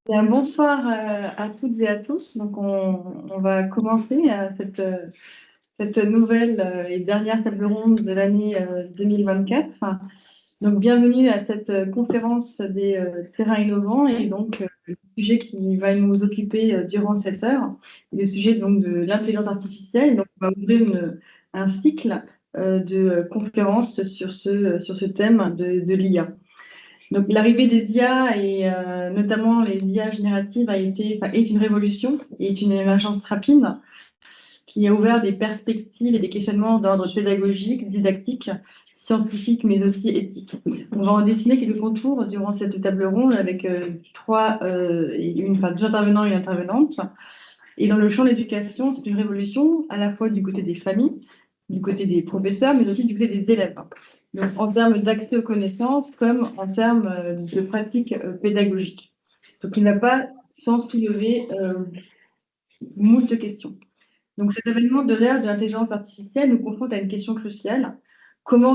Bien, bonsoir à toutes et à tous. Donc, on va commencer cette nouvelle et dernière table ronde de l'année 2024. Donc, bienvenue à cette conférence des terrains innovants et donc le sujet qui va nous occuper durant cette heure, est le sujet donc de l'intelligence artificielle. Donc, on va ouvrir un cycle de conférences sur ce thème de l'IA. Donc, l'arrivée des IA et notamment les IA génératives est une révolution et est une émergence rapide qui a ouvert des perspectives et des questionnements d'ordre pédagogique, didactique, scientifique, mais aussi éthique. On va en dessiner quelques contours durant cette table ronde avec deux intervenants et une intervenante. Et dans le champ de l'éducation, c'est une révolution à la fois du côté des familles, du côté des professeurs, mais aussi du côté des élèves. Donc, en termes d'accès aux connaissances, comme en termes de pratiques pédagogiques. Donc, il n'a pas sans soulever moult questions. Donc, cet événement de l'ère de l'intelligence artificielle nous confronte à une question cruciale. Comment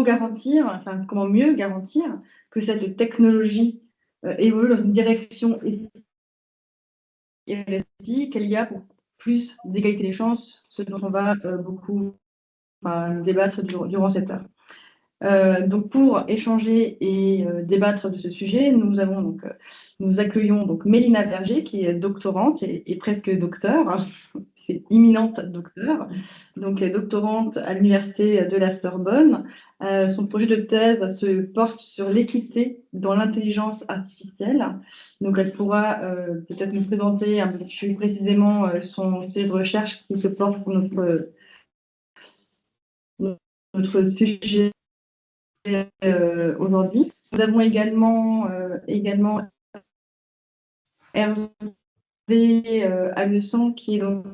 mieux garantir que cette technologie évolue dans une direction éthique, qu'elle y a pour plus d'égalité des chances, ce dont on va beaucoup débattre durant cette heure. Donc pour échanger et débattre de ce sujet, nous accueillons donc Mélina Berger, qui est doctorante et presque docteur, c'est imminente docteur, donc elle est doctorante à l'université de la Sorbonne. Son projet de thèse se porte sur l'équité dans l'intelligence artificielle. Donc elle pourra peut-être nous présenter un peu plus précisément son sujet de recherche qui se porte pour notre sujet aujourd'hui. Nous avons également Hervé Agnesson qui est donc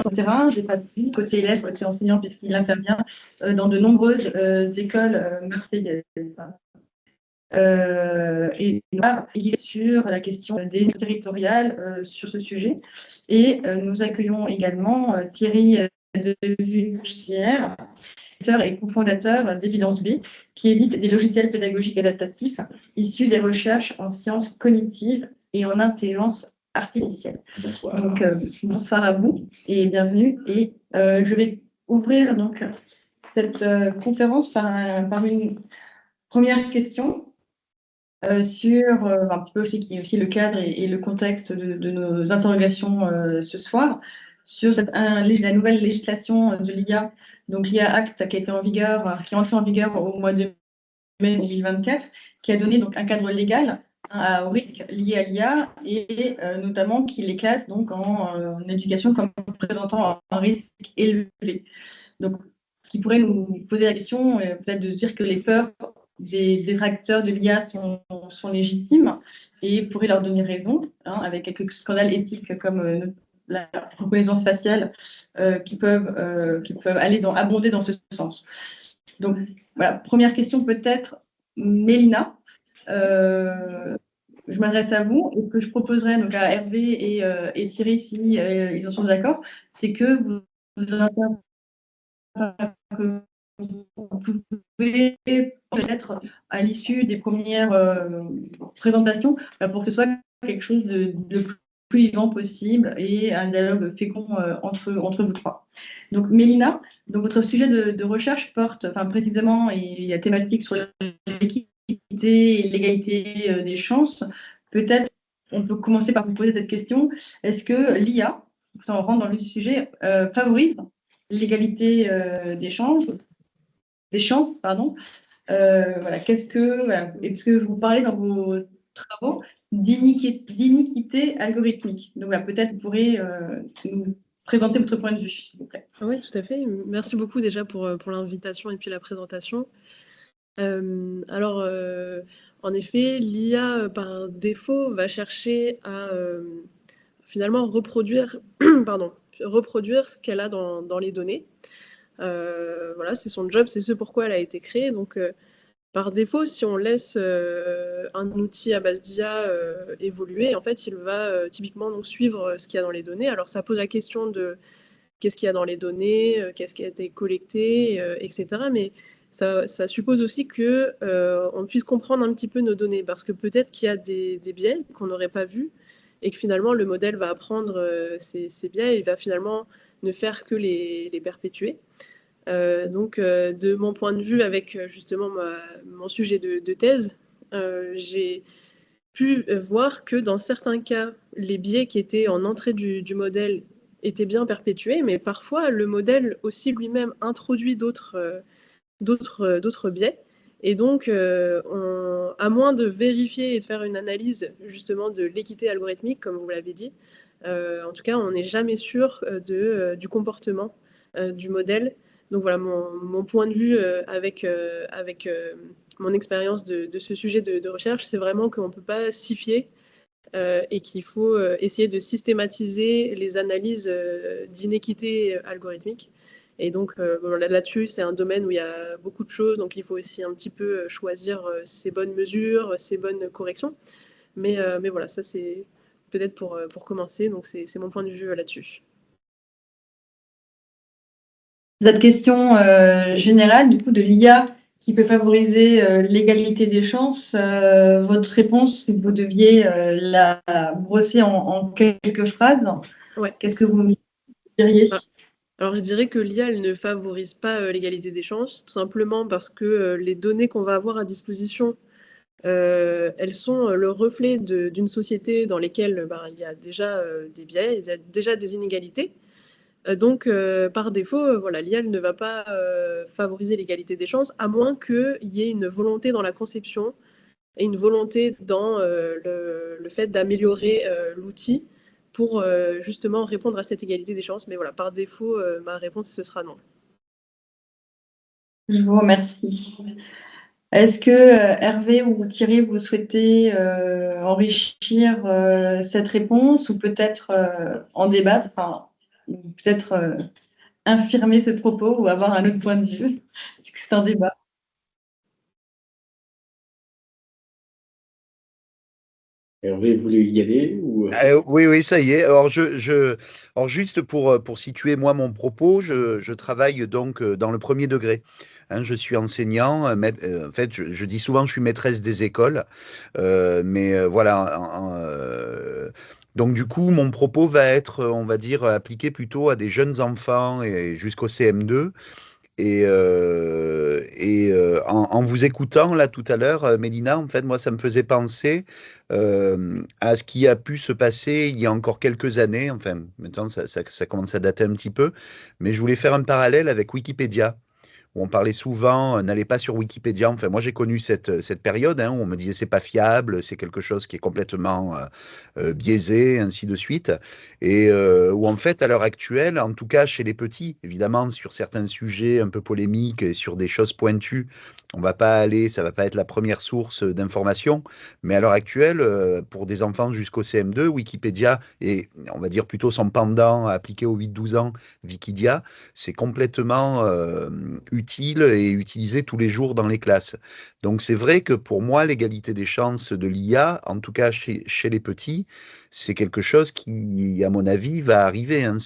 sur le terrain, j'ai pas vu côté élève, côté enseignant, puisqu'il intervient dans de nombreuses écoles marseillaises. Et là, il est sur la question des territoriales sur ce sujet. Et nous accueillons également Thierry de Vugière, et cofondateur d'Evidence B, qui édite des logiciels pédagogiques adaptatifs issus des recherches en sciences cognitives et en intelligence artificielle. Bonsoir. Donc, bonsoir à vous et bienvenue. Et je vais ouvrir donc cette conférence par une première question sur un petit peu aussi qui est aussi le cadre et le contexte de nos interrogations ce soir sur la nouvelle législation de l'IA, donc l'IA Act qui a été en vigueur, qui est entrée en vigueur au mois de mai 2024, qui a donné donc un cadre légal aux risques liés à l'IA et notamment qui les classe donc en éducation comme présentant un risque élevé. Donc, ce qui pourrait nous poser la question, peut-être de se dire que les peurs des détracteurs de l'IA sont légitimes et pourraient leur donner raison, avec quelques scandales éthiques comme la reconnaissance faciale qui peuvent abonder dans ce sens. Donc, voilà, première question peut-être, Mélina. Je m'adresse à vous et ce que je proposerais donc à Hervé et Thierry, si ils en sont d'accord, c'est que vous interveniez que vous pouvez peut-être à l'issue des premières présentations pour que ce soit quelque chose de plus vivant possible et un dialogue fécond entre vous trois. Donc Mélina, donc votre sujet de recherche porte précisément et la thématique sur l'équité et l'égalité des chances. Peut-être on peut commencer par vous poser cette question. Est-ce que l'IA, on rentre dans le sujet, favorise l'égalité des chances, voilà, est-ce que je vous parlais dans vos travaux d'iniquité algorithmique? Donc voilà, peut-être vous pourrez nous présenter votre point de vue, s'il vous plaît. Oui, tout à fait. Merci beaucoup déjà pour l'invitation et puis la présentation. Alors, en effet, l'IA, par défaut, va chercher à finalement reproduire, reproduire ce qu'elle a dans les données. Voilà, c'est son job, c'est ce pourquoi elle a été créée. Donc, par défaut, si on laisse un outil à base d'IA évoluer, en fait, il va typiquement donc, suivre ce qu'il y a dans les données. Alors, ça pose la question de qu'est-ce qu'il y a dans les données, qu'est-ce qui a été collecté, etc. Mais ça suppose aussi qu'on puisse comprendre un petit peu nos données, parce que peut-être qu'il y a des biais qu'on n'aurait pas vus, et que finalement le modèle va apprendre ces biais et va finalement ne faire que les perpétuer. Donc, de mon point de vue, avec justement mon sujet de thèse, j'ai pu voir que dans certains cas, les biais qui étaient en entrée du modèle étaient bien perpétués, mais parfois le modèle aussi lui-même introduit d'autres biais. Et donc, à moins de vérifier et de faire une analyse justement de l'équité algorithmique, comme vous l'avez dit, en tout cas, on n'est jamais sûr du comportement du modèle. Donc voilà, mon point de vue avec mon expérience de ce sujet de recherche, c'est vraiment qu'on ne peut pas s'y fier et qu'il faut essayer de systématiser les analyses d'inéquité algorithmique. Et donc là-dessus, c'est un domaine où il y a beaucoup de choses, donc il faut aussi un petit peu choisir ses bonnes mesures, ses bonnes corrections. Mais voilà, ça c'est peut-être pour commencer, donc c'est mon point de vue là-dessus. Cette question générale, du coup, de l'IA qui peut favoriser l'égalité des chances, votre réponse, si vous deviez la brosser en quelques phrases, Ouais. qu'est-ce que vous diriez? Alors, je dirais que l'IA, elle ne favorise pas l'égalité des chances, tout simplement parce que les données qu'on va avoir à disposition, elles sont le reflet d'une société dans laquelle il y a déjà des biais, il y a déjà des inégalités. Donc, par défaut, voilà, l'IA ne va pas favoriser l'égalité des chances, à moins qu'il y ait une volonté dans la conception et une volonté dans le fait d'améliorer l'outil pour justement répondre à cette égalité des chances. Mais voilà, par défaut, ma réponse, ce sera non. Je vous remercie. Est-ce que Hervé ou Thierry, vous souhaitez enrichir cette réponse ou peut-être en débattre, enfin, peut-être infirmer ce propos ou avoir un autre point de vue? Est-ce que c'est un débat? Hervé voulait y aller ou... Oui, ça y est. Alors, alors juste pour situer moi mon propos, je travaille donc dans le premier degré. Hein, je suis enseignant. En fait, je dis souvent que je suis maîtresse des écoles, mais voilà. Donc du coup, mon propos va être, on va dire, appliqué plutôt à des jeunes enfants et jusqu'au CM2. En vous écoutant là tout à l'heure, Mélina, en fait, moi, ça me faisait penser à ce qui a pu se passer il y a encore quelques années. Enfin, maintenant, ça commence à dater un petit peu, mais je voulais faire un parallèle avec Wikipédia où on parlait souvent, n'allez pas sur Wikipédia. Enfin, moi, j'ai connu cette période où on me disait c'est pas fiable, c'est quelque chose qui est complètement biaisé, ainsi de suite. Et où en fait, à l'heure actuelle, en tout cas chez les petits, évidemment, sur certains sujets un peu polémiques et sur des choses pointues, on va pas aller, ça va pas être la première source d'information. Mais à l'heure actuelle, pour des enfants jusqu'au CM2, Wikipédia et on va dire plutôt son pendant appliqué aux 8-12 ans, Wikidia, c'est complètement utile et utilisé tous les jours dans les classes. Donc c'est vrai que pour moi, l'égalité des chances de l'IA, en tout cas chez les petits, c'est quelque chose qui, à mon avis, va arriver. Hein.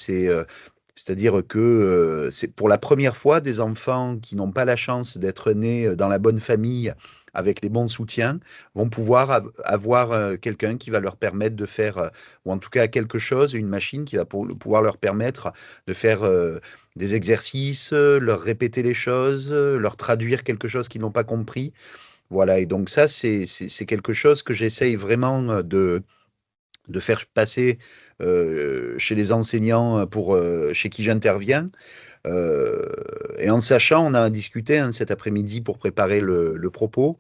C'est-à-dire que c'est pour la première fois des enfants qui n'ont pas la chance d'être nés dans la bonne famille avec les bons soutiens vont pouvoir avoir quelqu'un qui va leur permettre de faire, ou en tout cas quelque chose, une machine qui va pouvoir leur permettre de faire des exercices, leur répéter les choses, leur traduire quelque chose qu'ils n'ont pas compris. Voilà, et donc ça, c'est quelque chose que j'essaye vraiment de faire passer chez les enseignants chez qui j'interviens. Et en sachant, on a discuté cet après-midi pour préparer le propos,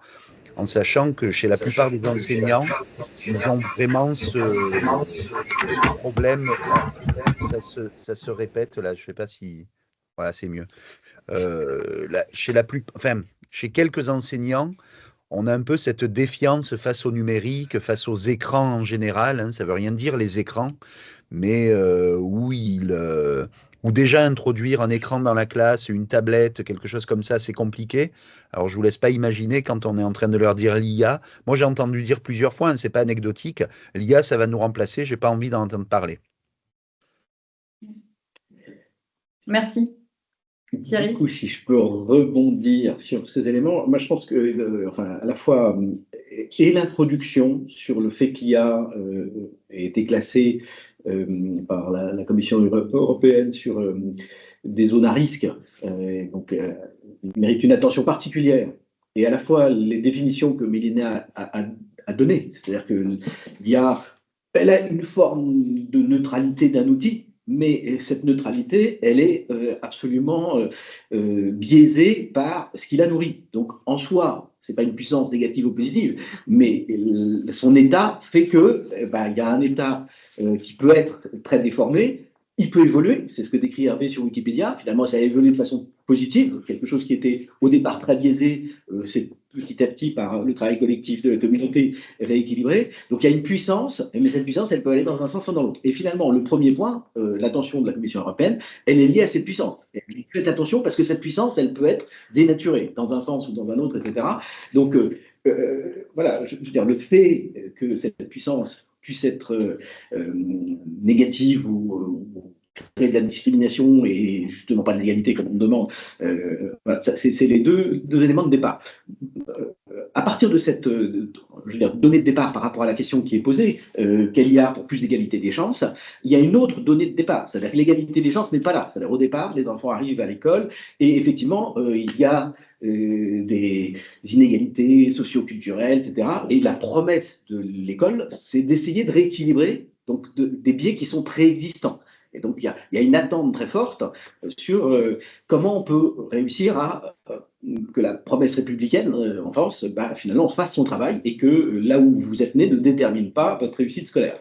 en sachant que chez la plupart des enseignants, ils ont vraiment ce problème. Alors, ça se répète là, je ne sais pas si. Voilà, c'est mieux. Enfin, chez quelques enseignants, on a un peu cette défiance face au numérique, face aux écrans en général. Hein, ça ne veut rien dire les écrans, mais où déjà introduire un écran dans la classe, une tablette, quelque chose comme ça, c'est compliqué. Alors je vous laisse pas imaginer quand on est en train de leur dire l'IA. Moi j'ai entendu dire plusieurs fois, hein, c'est pas anecdotique, l'IA ça va nous remplacer, j'ai pas envie d'en entendre parler. Merci. Thierry. Du coup, si je peux rebondir sur ces éléments, moi je pense que, à la fois et l'introduction sur le fait qu'il a été classé par la Commission européenne sur des zones à risque, il mérite une attention particulière. Et à la fois les définitions que Mélina a données, c'est-à-dire elle a une forme de neutralité d'un outil, mais cette neutralité, elle est absolument biaisée par ce qui la nourrit. Donc, en soi, ce n'est pas une puissance négative ou positive, mais son état fait que, il y a un état qui peut être très déformé, il peut évoluer, c'est ce que décrit Hervé sur Wikipédia, finalement ça a évolué de façon positive, quelque chose qui était au départ très biaisé, c'est petit à petit par le travail collectif de la communauté rééquilibré. Donc il y a une puissance, mais cette puissance, elle peut aller dans un sens ou dans l'autre. Et finalement, le premier point, l'attention de la Commission européenne, elle est liée à cette puissance. Faites attention parce que cette puissance, elle peut être dénaturée dans un sens ou dans un autre, etc. Donc voilà, je veux dire, le fait que cette puissance puisse être négative ou créer de la discrimination et justement pas de l'égalité comme on demande, voilà, c'est les deux éléments de départ. À partir de cette donnée de départ par rapport à la question qui est posée, quelle IA pour plus d'égalité des chances, il y a une autre donnée de départ, c'est-à-dire que l'égalité des chances n'est pas là. C'est-à-dire au départ, les enfants arrivent à l'école et effectivement, il y a des inégalités socio-culturelles, etc. Et la promesse de l'école, c'est d'essayer de rééquilibrer donc, des biais qui sont préexistants. Et donc, il y a une attente très forte sur comment on peut réussir à que la promesse républicaine en France, finalement, fasse son travail et que là où vous êtes né ne détermine pas votre réussite scolaire.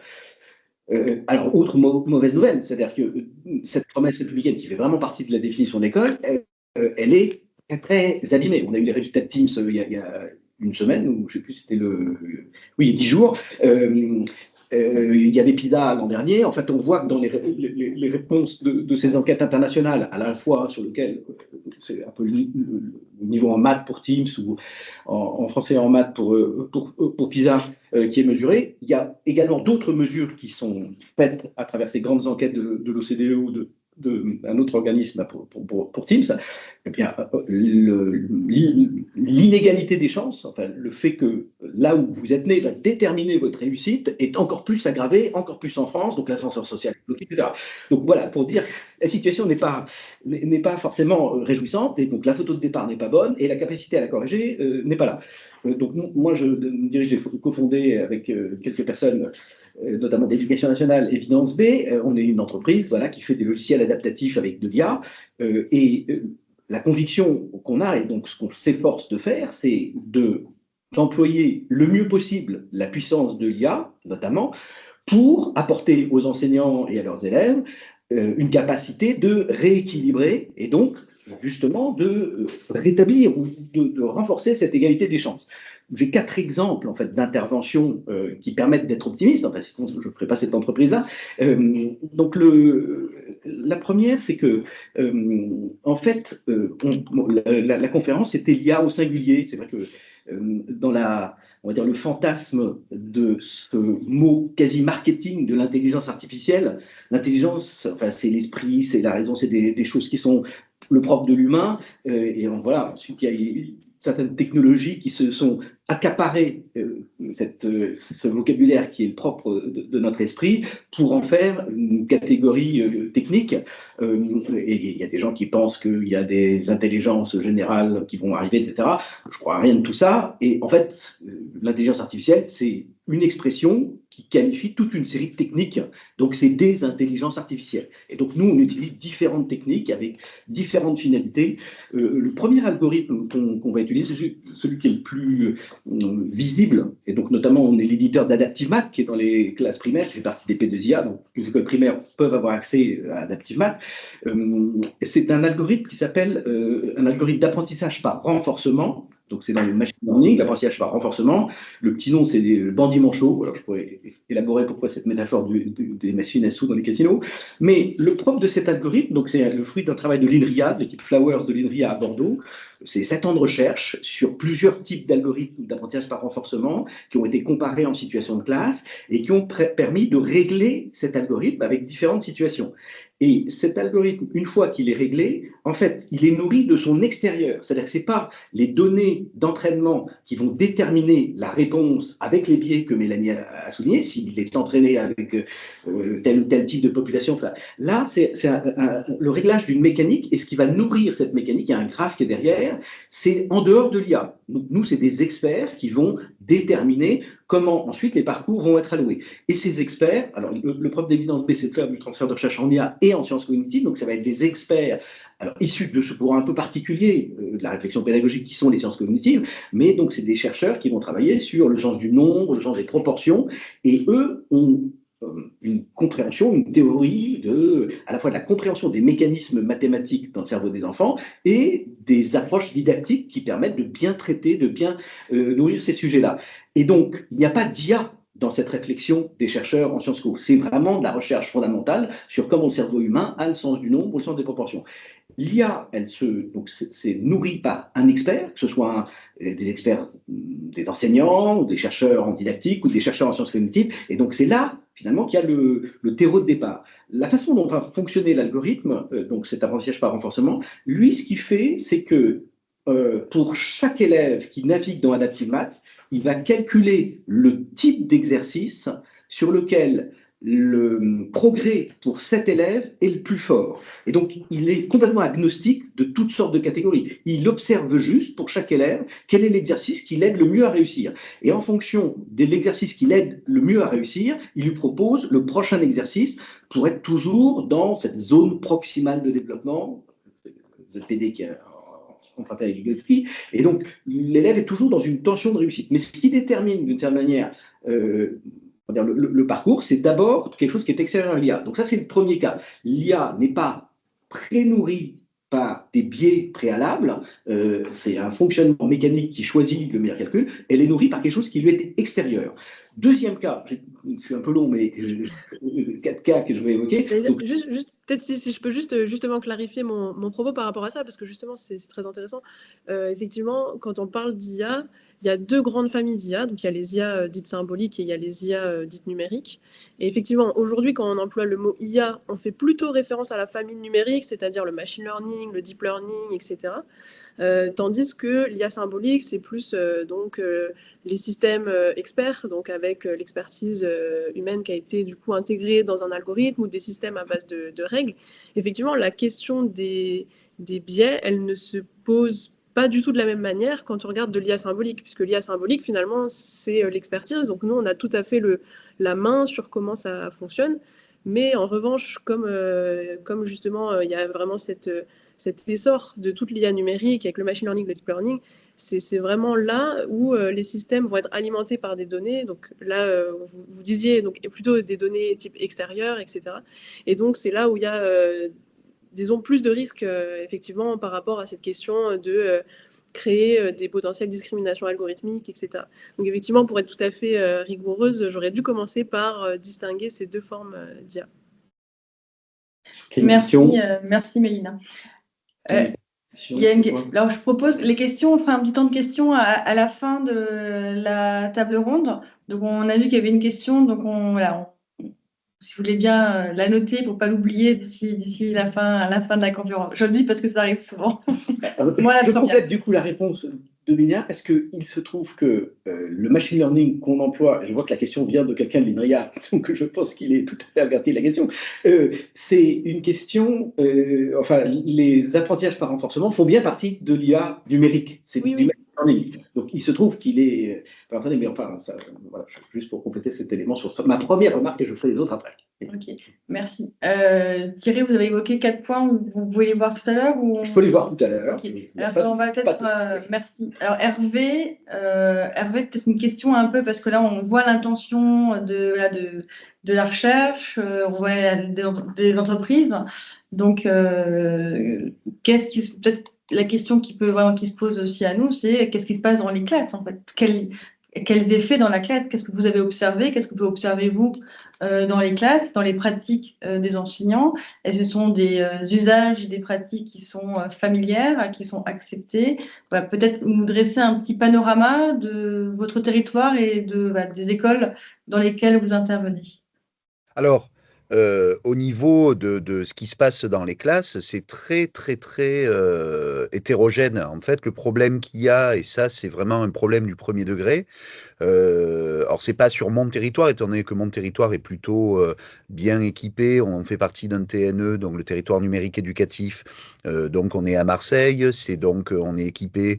Alors, autre mauvaise nouvelle, c'est-à-dire que cette promesse républicaine qui fait vraiment partie de la définition d'école, elle est très abîmée. On a eu les résultats de Teams il y a une semaine, ou je ne sais plus, c'était oui, 10 jours. Il y avait PISA l'an dernier. En fait, on voit que dans les réponses de ces enquêtes internationales, à la fois sur lequel c'est un peu le niveau en maths pour Teams ou en français en maths pour PISA qui est mesuré, il y a également d'autres mesures qui sont faites à travers ces grandes enquêtes de l'OCDE ou d'un autre organisme pour Teams. Eh bien, l'inégalité des chances, enfin, le fait que là où vous êtes né va déterminer votre réussite est encore plus aggravé, encore plus en France, donc l'ascenseur social, etc. Donc voilà, pour dire la situation n'est pas forcément réjouissante, et donc la photo de départ n'est pas bonne, et la capacité à la corriger n'est pas là. Donc moi, je me dirige, j'ai cofondé avec quelques personnes, notamment d'éducation nationale, Evidence B. On est une entreprise voilà, qui fait des logiciels adaptatifs avec de l'IA, la conviction qu'on a, et donc ce qu'on s'efforce de faire, c'est d'employer le mieux possible la puissance de l'IA, notamment, pour apporter aux enseignants et à leurs élèves une capacité de rééquilibrer et donc justement de rétablir ou de renforcer cette égalité des chances. J'ai 4 exemples en fait, d'interventions qui permettent d'être optimiste, enfin, sinon je ne ferai pas cette entreprise-là. Donc la première, c'est que en fait, la conférence était l'IA au singulier. C'est vrai que dans on va dire, le fantasme de ce mot quasi marketing de l'intelligence artificielle, l'intelligence, enfin, c'est l'esprit, c'est la raison, c'est des choses qui sont le propre de l'humain. Et voilà, ensuite, il y a certaines technologies qui se sont accaparées ce vocabulaire qui est le propre de notre esprit pour en faire une catégorie technique. Et il y a des gens qui pensent qu'il y a des intelligences générales qui vont arriver, etc. Je crois à rien de tout ça. Et en fait, l'intelligence artificielle, c'est une expression qui qualifie toute une série de techniques. Donc, c'est des intelligences artificielles. Et donc, nous, on utilise différentes techniques avec différentes finalités. Le premier algorithme qu'on va utiliser, c'est celui qui est le plus visible. Et donc, notamment, on est l'éditeur d'AdaptiveMath, qui est dans les classes primaires, qui fait partie des P2IA. Donc, les écoles primaires peuvent avoir accès à AdaptiveMath. C'est un algorithme qui s'appelle un algorithme d'apprentissage par renforcement. Donc, c'est dans le machine learning, l'apprentissage par renforcement. Le petit nom, c'est le bandit manchot. Alors, je pourrais élaborer pourquoi cette métaphore des machines à sous dans les casinos. Mais le propre de cet algorithme, donc c'est le fruit d'un travail de l'INRIA, de l'équipe Flowers de l'INRIA à Bordeaux, c'est 7 ans de recherche sur plusieurs types d'algorithmes d'apprentissage par renforcement qui ont été comparés en situation de classe et qui ont permis de régler cet algorithme avec différentes situations. Et cet algorithme, une fois qu'il est réglé, en fait, il est nourri de son extérieur. C'est-à-dire que ce n'est pas les données d'entraînement qui vont déterminer la réponse avec les biais que Mélanie a souligné, s'il est entraîné avec tel ou tel type de population. Enfin, là, c'est le réglage d'une mécanique, et ce qui va nourrir cette mécanique, il y a un graphe qui est derrière, c'est en dehors de l'IA. Donc, nous, c'est des experts qui vont déterminer comment ensuite les parcours vont être alloués. Et ces experts, alors le preuve d'évidence B, c'est de faire du transfert de recherche en IA et en sciences cognitives, donc ça va être des experts alors, issus de ce courant un peu particulier de la réflexion pédagogique qui sont les sciences cognitives, mais donc c'est des chercheurs qui vont travailler sur le sens du nombre, le sens des proportions, et eux ont une compréhension, une théorie à la fois de la compréhension des mécanismes mathématiques dans le cerveau des enfants et des approches didactiques qui permettent de bien traiter, de bien nourrir ces sujets-là. Et donc, il n'y a pas d'IA dans cette réflexion des chercheurs en Sciences Po. C'est vraiment de la recherche fondamentale sur comment le cerveau humain a le sens du nombre ou le sens des proportions. L'IA, c'est nourri par un expert, que ce soit des experts, des enseignants, ou des chercheurs en didactique, ou des chercheurs en sciences cognitives. Et donc, c'est là, finalement, qu'il y a le terreau de départ. La façon dont va fonctionner l'algorithme, donc cet apprentissage par renforcement, lui, ce qu'il fait, c'est que pour chaque élève qui navigue dans AdaptiveMath, il va calculer le type d'exercice sur lequel le progrès pour cet élève est le plus fort. Et donc, il est complètement agnostique de toutes sortes de catégories. Il observe juste pour chaque élève quel est l'exercice qui l'aide le mieux à réussir. Et en fonction de l'exercice qui l'aide le mieux à réussir, il lui propose le prochain exercice pour être toujours dans cette zone proximale de développement, le PD qui a emprunté avec Vygotsky. Et donc, l'élève est toujours dans une tension de réussite. Mais ce qui détermine d'une certaine manière le parcours, c'est d'abord quelque chose qui est extérieur à l'IA. Donc ça, c'est le premier cas. L'IA n'est pas pré-nourrie par des biais préalables, c'est un fonctionnement mécanique qui choisit le meilleur calcul, elle est nourrie par quelque chose qui lui est extérieur. Deuxième cas, je suis un peu long, mais 4 cas que je vais évoquer. Donc, peut-être si je peux justement clarifier mon propos par rapport à ça, parce que justement c'est très intéressant. Effectivement, quand on parle d'IA, il y a 2 grandes familles d'IA. Donc il y a les IA dites symboliques et il y a les IA dites numériques. Et effectivement, aujourd'hui, quand on emploie le mot IA, on fait plutôt référence à la famille numérique, c'est-à-dire le machine learning, le deep learning, etc. Tandis que l'IA symbolique, c'est plus les systèmes experts, donc avec l'expertise humaine qui a été du coup intégrée dans un algorithme ou des systèmes à base de règles. Effectivement, la question des biais, elle ne se pose pas du tout de la même manière quand on regarde de l'IA symbolique, puisque l'IA symbolique, finalement, c'est l'expertise. Donc nous, on a tout à fait la main sur comment ça fonctionne. Mais en revanche, comme justement, il y a vraiment cet essor de toute l'IA numérique avec le machine learning, le deep learning, c'est vraiment là où les systèmes vont être alimentés par des données. Donc là, vous disiez donc, plutôt des données type extérieures, etc. Et donc, c'est là où il y a, disons, plus de risques, effectivement, par rapport à cette question de créer des potentielles discriminations algorithmiques, etc. Donc, effectivement, pour être tout à fait rigoureuse, j'aurais dû commencer par distinguer ces 2 formes d'IA. Merci Mélina. Alors, je propose les questions, on fera un petit temps de questions à la fin de la table ronde. Donc, on a vu qu'il y avait une question, donc si vous voulez bien la noter pour ne pas l'oublier d'ici la fin de la conférence. Je le dis parce que ça arrive souvent. Je complète du coup la réponse de Mélina parce qu'il se trouve que le machine learning qu'on emploie, je vois que la question vient de quelqu'un de l'INRIA, donc je pense qu'il est tout à fait averti de la question, c'est une question, les apprentissages par renforcement font bien partie de l'IA numérique, c'est du machine learning. Donc il se trouve qu'il est, mais enfin, ça, voilà, juste pour compléter cet élément sur ça, ma première remarque et je ferai les autres après. Ok, merci. Thierry, vous avez évoqué 4 points, vous pouvez les voir tout à l'heure ou... Je peux les voir tout à l'heure. Okay. Alors, on va peut-être... merci. Alors, Hervé, peut-être une question un peu, parce que là, on voit l'intention de la recherche, on voit des entreprises. Donc, peut-être la question qui se pose aussi à nous, c'est qu'est-ce qui se passe dans les classes, en fait? quels effets dans la classe? Qu'est-ce que vous avez observé? Qu'est-ce que vous observez, vous, dans les classes, dans les pratiques des enseignants? Est-ce que ce sont des usages, des pratiques qui sont familières, qui sont acceptées? Voilà, peut-être nous dresser un petit panorama de votre territoire et des écoles dans lesquelles vous intervenez. Alors, au niveau de ce qui se passe dans les classes, c'est très, très, très hétérogène. En fait, le problème qu'il y a, et ça, c'est vraiment un problème du premier degré, alors, c'est pas sur mon territoire, étant donné que mon territoire est plutôt bien équipé. On fait partie d'un TNE, donc le territoire numérique éducatif. Donc, on est à Marseille. C'est donc, on est équipé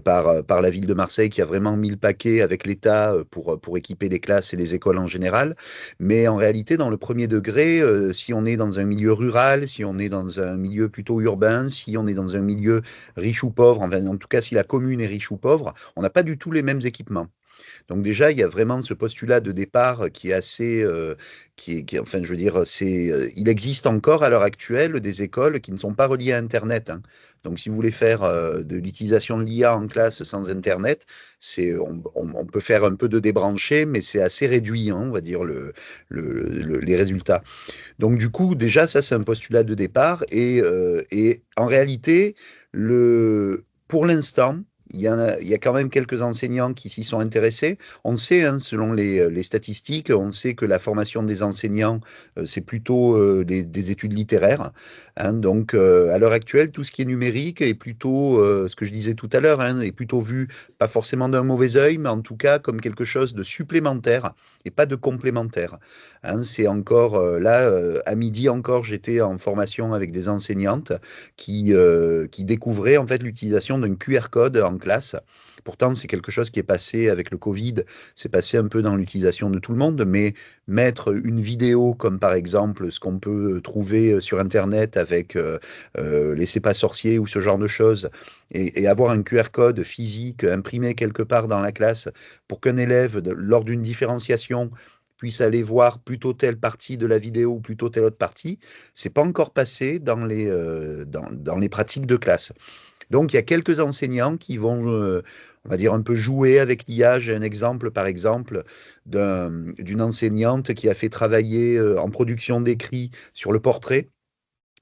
par la ville de Marseille qui a vraiment mis le paquet avec l'État pour équiper les classes et les écoles en général. Mais en réalité, dans le premier degré, si on est dans un milieu rural, si on est dans un milieu plutôt urbain, si on est dans un milieu riche ou pauvre, enfin, en tout cas, si la commune est riche ou pauvre, on n'a pas du tout les mêmes équipements. Donc déjà, il y a vraiment ce postulat de départ qui est assez, enfin, je veux dire, il existe encore à l'heure actuelle des écoles qui ne sont pas reliées à Internet, hein. Donc, si vous voulez faire de l'utilisation de l'IA en classe sans Internet, on peut faire un peu de débranché, mais c'est assez réduit, hein, on va dire, les résultats. Donc, du coup, déjà, ça, c'est un postulat de départ. Et en réalité, pour l'instant, il y a quand même quelques enseignants qui s'y sont intéressés. On sait, hein, selon les statistiques, on sait que la formation des enseignants, c'est plutôt des études littéraires, hein. Donc, à l'heure actuelle, tout ce qui est numérique est plutôt, ce que je disais tout à l'heure, hein, est plutôt vu, pas forcément d'un mauvais œil, mais en tout cas comme quelque chose de supplémentaire et pas de complémentaire, hein. C'est encore, là, à midi encore, j'étais en formation avec des enseignantes qui découvraient en fait l'utilisation d'un QR code en classe. Pourtant, c'est quelque chose qui est passé avec le Covid, c'est passé un peu dans l'utilisation de tout le monde, mais mettre une vidéo comme par exemple ce qu'on peut trouver sur Internet avec les C'est pas sorciers ou ce genre de choses, et avoir un QR code physique imprimé quelque part dans la classe pour qu'un élève, lors d'une différenciation, puisse aller voir plutôt telle partie de la vidéo ou plutôt telle autre partie, c'est pas encore passé dans les pratiques de classe. Donc, il y a quelques enseignants qui vont, on va dire, un peu jouer avec l'IA. J'ai un exemple, par exemple, d'une enseignante qui a fait travailler en production d'écrit sur le portrait.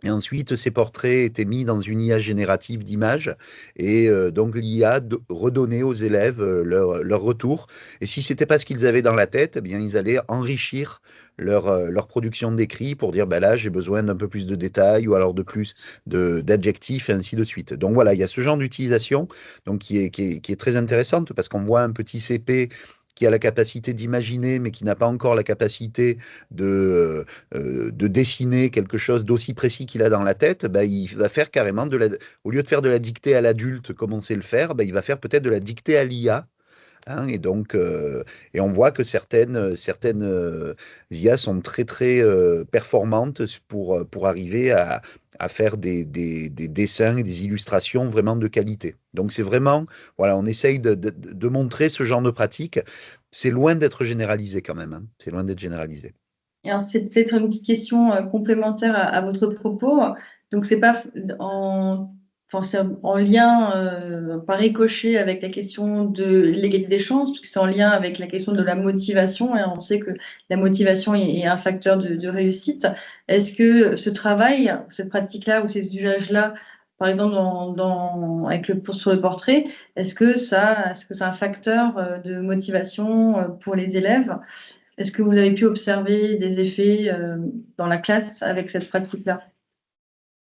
Et ensuite, ces portraits étaient mis dans une IA générative d'images et donc l'IA redonnait aux élèves leur retour. Et si ce n'était pas ce qu'ils avaient dans la tête, eh bien, ils allaient enrichir leur production d'écrit pour dire, bah là, j'ai besoin d'un peu plus de détails ou alors de plus d'adjectifs et ainsi de suite. Donc voilà, il y a ce genre d'utilisation donc qui est très intéressante parce qu'on voit un petit CP qui a la capacité d'imaginer, mais qui n'a pas encore la capacité de dessiner quelque chose d'aussi précis qu'il a dans la tête, bah, il va faire carrément au lieu de faire de la dictée à l'adulte comme on sait le faire, bah, il va faire peut-être de la dictée à l'IA. Hein, et donc, et on voit que certaines IA sont très très performantes pour arriver à faire des dessins et des illustrations vraiment de qualité. Donc c'est vraiment, voilà, on essaye de montrer ce genre de pratique. C'est loin d'être généralisé quand même, hein. C'est loin d'être généralisé. Et alors, c'est peut-être une petite question complémentaire à votre propos. Donc, c'est pas enfin, c'est en lien, par ricochet avec la question de l'égalité des chances, puisque c'est en lien avec la question de la motivation. Et on sait que la motivation est un facteur de réussite. Est-ce que ce travail, cette pratique-là ou ces usages-là, par exemple sur le portrait, est-ce que c'est un facteur de motivation pour les élèves? Est-ce que vous avez pu observer des effets dans la classe avec cette pratique-là?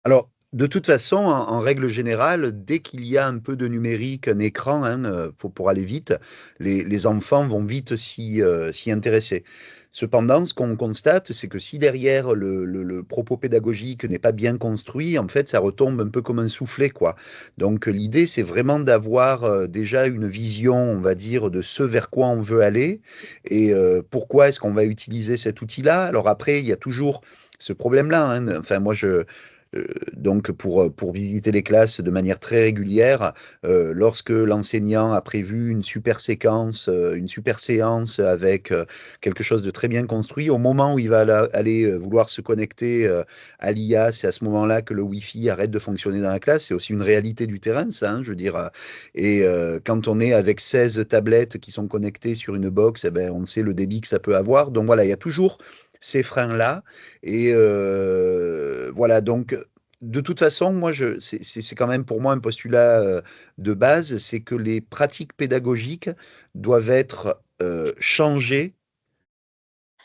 Alors, de toute façon, en règle générale, dès qu'il y a un peu de numérique, un écran, hein, pour aller vite, les enfants vont vite s'y intéresser. Cependant, ce qu'on constate, c'est que si derrière le propos pédagogique n'est pas bien construit, en fait, ça retombe un peu comme un soufflet, quoi. Donc, l'idée, c'est vraiment d'avoir déjà une vision, on va dire, de ce vers quoi on veut aller et pourquoi est-ce qu'on va utiliser cet outil-là. Alors après, il y a toujours ce problème-là, hein. Enfin, moi, donc pour visiter les classes de manière très régulière, lorsque l'enseignant a prévu une super séquence, une super séance avec quelque chose de très bien construit, au moment où il va aller vouloir se connecter à l'IA, c'est à ce moment-là que le Wi-Fi arrête de fonctionner dans la classe. C'est aussi une réalité du terrain, ça, hein, je veux dire. Et quand on est avec 16 tablettes qui sont connectées sur une box, eh ben, on sait le débit que ça peut avoir. Donc voilà, il y a toujours ces freins-là. Et voilà, donc de toute façon, moi, c'est quand même pour moi un postulat de base, c'est que les pratiques pédagogiques doivent être changées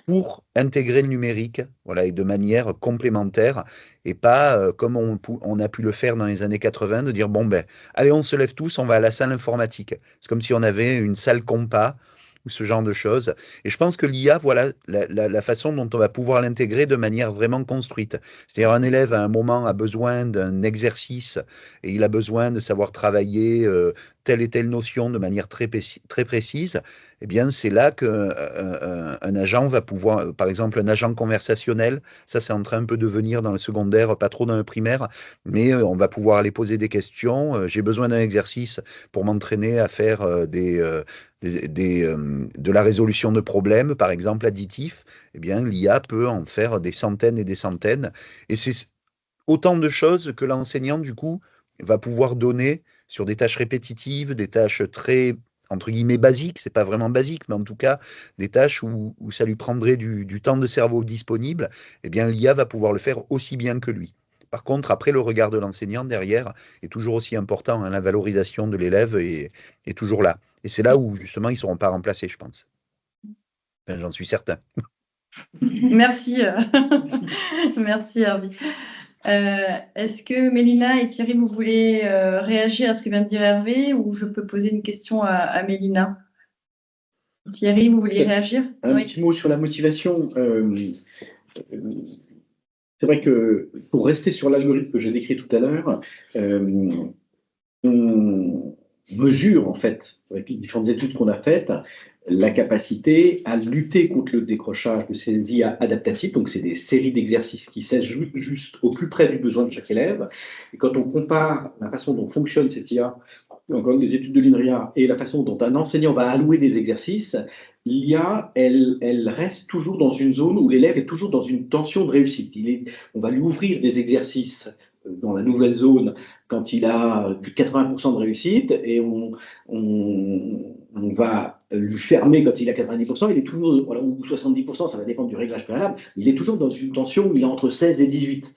pour intégrer le numérique, voilà, et de manière complémentaire, et pas comme on a pu le faire dans les années 80, de dire, bon, ben, allez, on se lève tous, on va à la salle informatique. C'est comme si on avait une salle compas, ou ce genre de choses. Et je pense que l'IA, voilà la façon dont on va pouvoir l'intégrer de manière vraiment construite. C'est-à-dire un élève, à un moment, a besoin d'un exercice, et il a besoin de savoir travailler telle et telle notion de manière très précise. Eh bien, c'est là qu'un agent va pouvoir, par exemple, un agent conversationnel, ça c'est en train un peu de venir dans le secondaire, pas trop dans le primaire, mais on va pouvoir aller poser des questions. J'ai besoin d'un exercice pour m'entraîner à faire de la résolution de problèmes, par exemple additifs. Eh bien, l'IA peut en faire des centaines et des centaines. Et c'est autant de choses que l'enseignant, du coup, va pouvoir donner sur des tâches répétitives, des tâches très, entre guillemets, basiques, c'est pas vraiment basique, mais en tout cas, des tâches où ça lui prendrait du temps de cerveau disponible, eh bien, l'IA va pouvoir le faire aussi bien que lui. Par contre, après, le regard de l'enseignant derrière est toujours aussi important, hein, la valorisation de l'élève est toujours là. Et c'est là où, justement, ils ne seront pas remplacés, je pense. Enfin, j'en suis certain. Merci, merci Hervé. Est-ce que Mélina et Thierry, vous voulez réagir à ce que vient de dire Hervé, ou je peux poser une question à Mélina? Thierry, vous vouliez réagir? Un Oui. petit mot sur la motivation. C'est vrai que pour rester sur l'algorithme que j'ai décrit tout à l'heure, on mesure en fait, avec les différentes études qu'on a faites, la capacité à lutter contre le décrochage de ces IA adaptatives. Donc, c'est des séries d'exercices qui s'ajoutent juste au plus près du besoin de chaque élève. Et quand on compare la façon dont fonctionne cette IA, encore des études de l'INRIA, et la façon dont un enseignant va allouer des exercices, l'IA, elle reste toujours dans une zone où l'élève est toujours dans une tension de réussite. On va lui ouvrir des exercices dans la nouvelle zone quand il a plus de 80% de réussite, et on va lui fermer quand il a 90%, il est toujours, voilà, ou 70%, ça va dépendre du réglage préalable, il est toujours dans une tension où il est entre 16 et 18.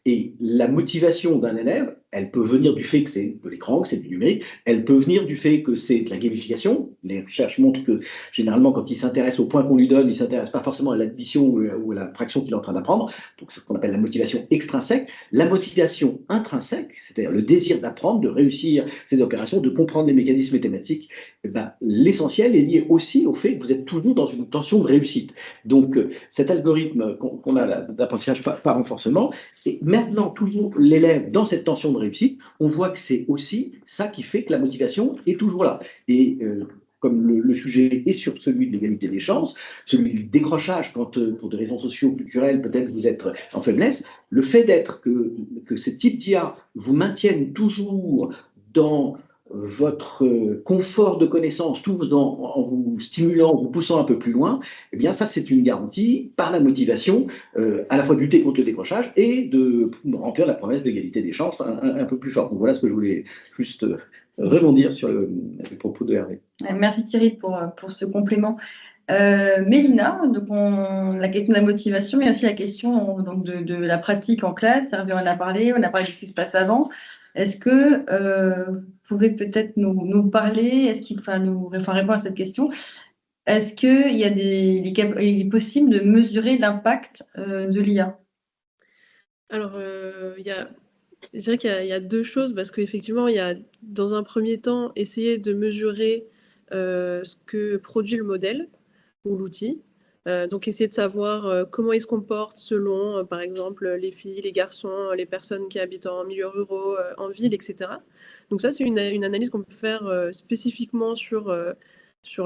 Et la motivation d'un élève, elle peut venir du fait que c'est de l'écran, que c'est du numérique, elle peut venir du fait que c'est de la gamification. Les recherches montrent que généralement, quand il s'intéresse au point qu'on lui donne, il ne s'intéresse pas forcément à l'addition ou à la fraction qu'il est en train d'apprendre. Donc, c'est ce qu'on appelle la motivation extrinsèque. La motivation intrinsèque, c'est-à-dire le désir d'apprendre, de réussir ces opérations, de comprendre les mécanismes mathématiques, eh ben, l'essentiel est lié aussi au fait que vous êtes toujours dans une tension de réussite. Donc, cet algorithme qu'on a d'apprentissage par renforcement, et maintenant toujours l'élève dans cette tension de réussite, on voit que c'est aussi ça qui fait que la motivation est toujours là. Et comme le sujet est sur celui de l'égalité des chances, celui du décrochage, quand pour des raisons socio-culturelles, peut-être vous êtes en faiblesse, le fait d'être que ce type d'IA vous maintienne toujours dans votre confort de connaissance, tout en vous stimulant, en vous poussant un peu plus loin, eh bien ça c'est une garantie par la motivation, à la fois de lutter contre le décrochage et de remplir la promesse d'égalité des chances un peu plus fort. Donc voilà ce que je voulais juste rebondir sur le propos de Hervé. Merci Thierry pour ce complément. Mélina, donc la question de la motivation, mais aussi la question donc de la pratique en classe. Hervé en a parlé de ce qui se passe avant. Est-ce que vous pouvez peut-être nous parler, répondre à cette question? Est-ce qu'il il est possible de mesurer l'impact de l'IA? Alors, je dirais qu'il y a deux choses, parce qu'effectivement, il y a, dans un premier temps, essayer de mesurer ce que produit le modèle ou l'outil. Donc, essayer de savoir comment il se comporte selon, par exemple, les filles, les garçons, les personnes qui habitent en milieu ruraux, en ville, etc. Donc ça, c'est une analyse qu'on peut faire spécifiquement sur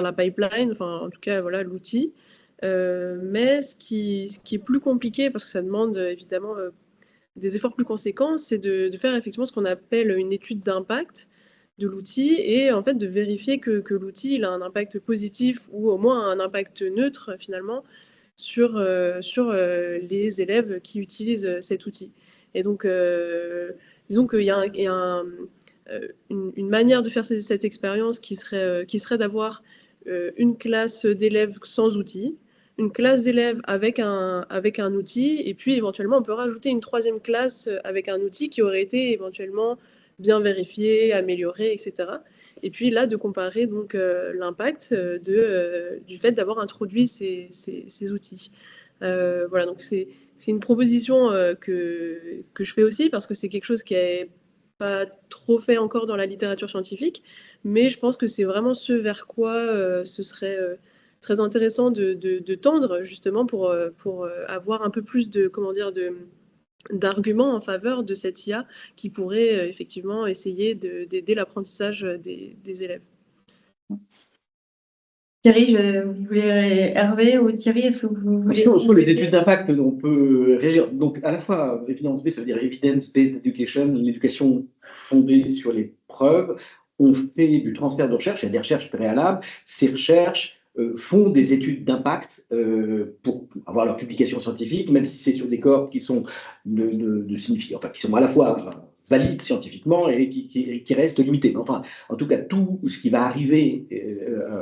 la pipeline, enfin, en tout cas, voilà, l'outil. Mais ce qui est plus compliqué, parce que ça demande évidemment des efforts plus conséquents, c'est de faire effectivement ce qu'on appelle une étude d'impact de l'outil et en fait de vérifier que l'outil il a un impact positif ou au moins un impact neutre finalement sur les élèves qui utilisent cet outil. Et donc, disons qu'il y a une manière de faire cette expérience qui serait d'avoir une classe d'élèves sans outil, une classe d'élèves avec un outil, et puis éventuellement on peut rajouter une troisième classe avec un outil qui aurait été éventuellement bien vérifié, amélioré, etc. Et puis là, de comparer donc l'impact du fait d'avoir introduit ces outils. Voilà, donc c'est une proposition que je fais aussi parce que c'est quelque chose qui n'est pas trop fait encore dans la littérature scientifique, mais je pense que c'est vraiment ce vers quoi ce serait très intéressant de tendre justement pour avoir un peu plus de, comment dire, d'arguments en faveur de cette IA qui pourrait effectivement essayer d'aider l'apprentissage des élèves. Thierry, vous voulez Hervé ou Thierry, est-ce que vous voulez... Sur les études d'impact, on peut réagir. Donc, à la fois, evidence-based, ça veut dire evidence-based education, l'éducation fondée sur les preuves. On fait du transfert de recherche, il y a des recherches préalables. Ces recherches font des études d'impact pour avoir leur publication scientifique, même si c'est sur des corps qui sont qui sont à la fois valides scientifiquement et qui restent limités. Enfin, en tout cas, tout ce qui va arriver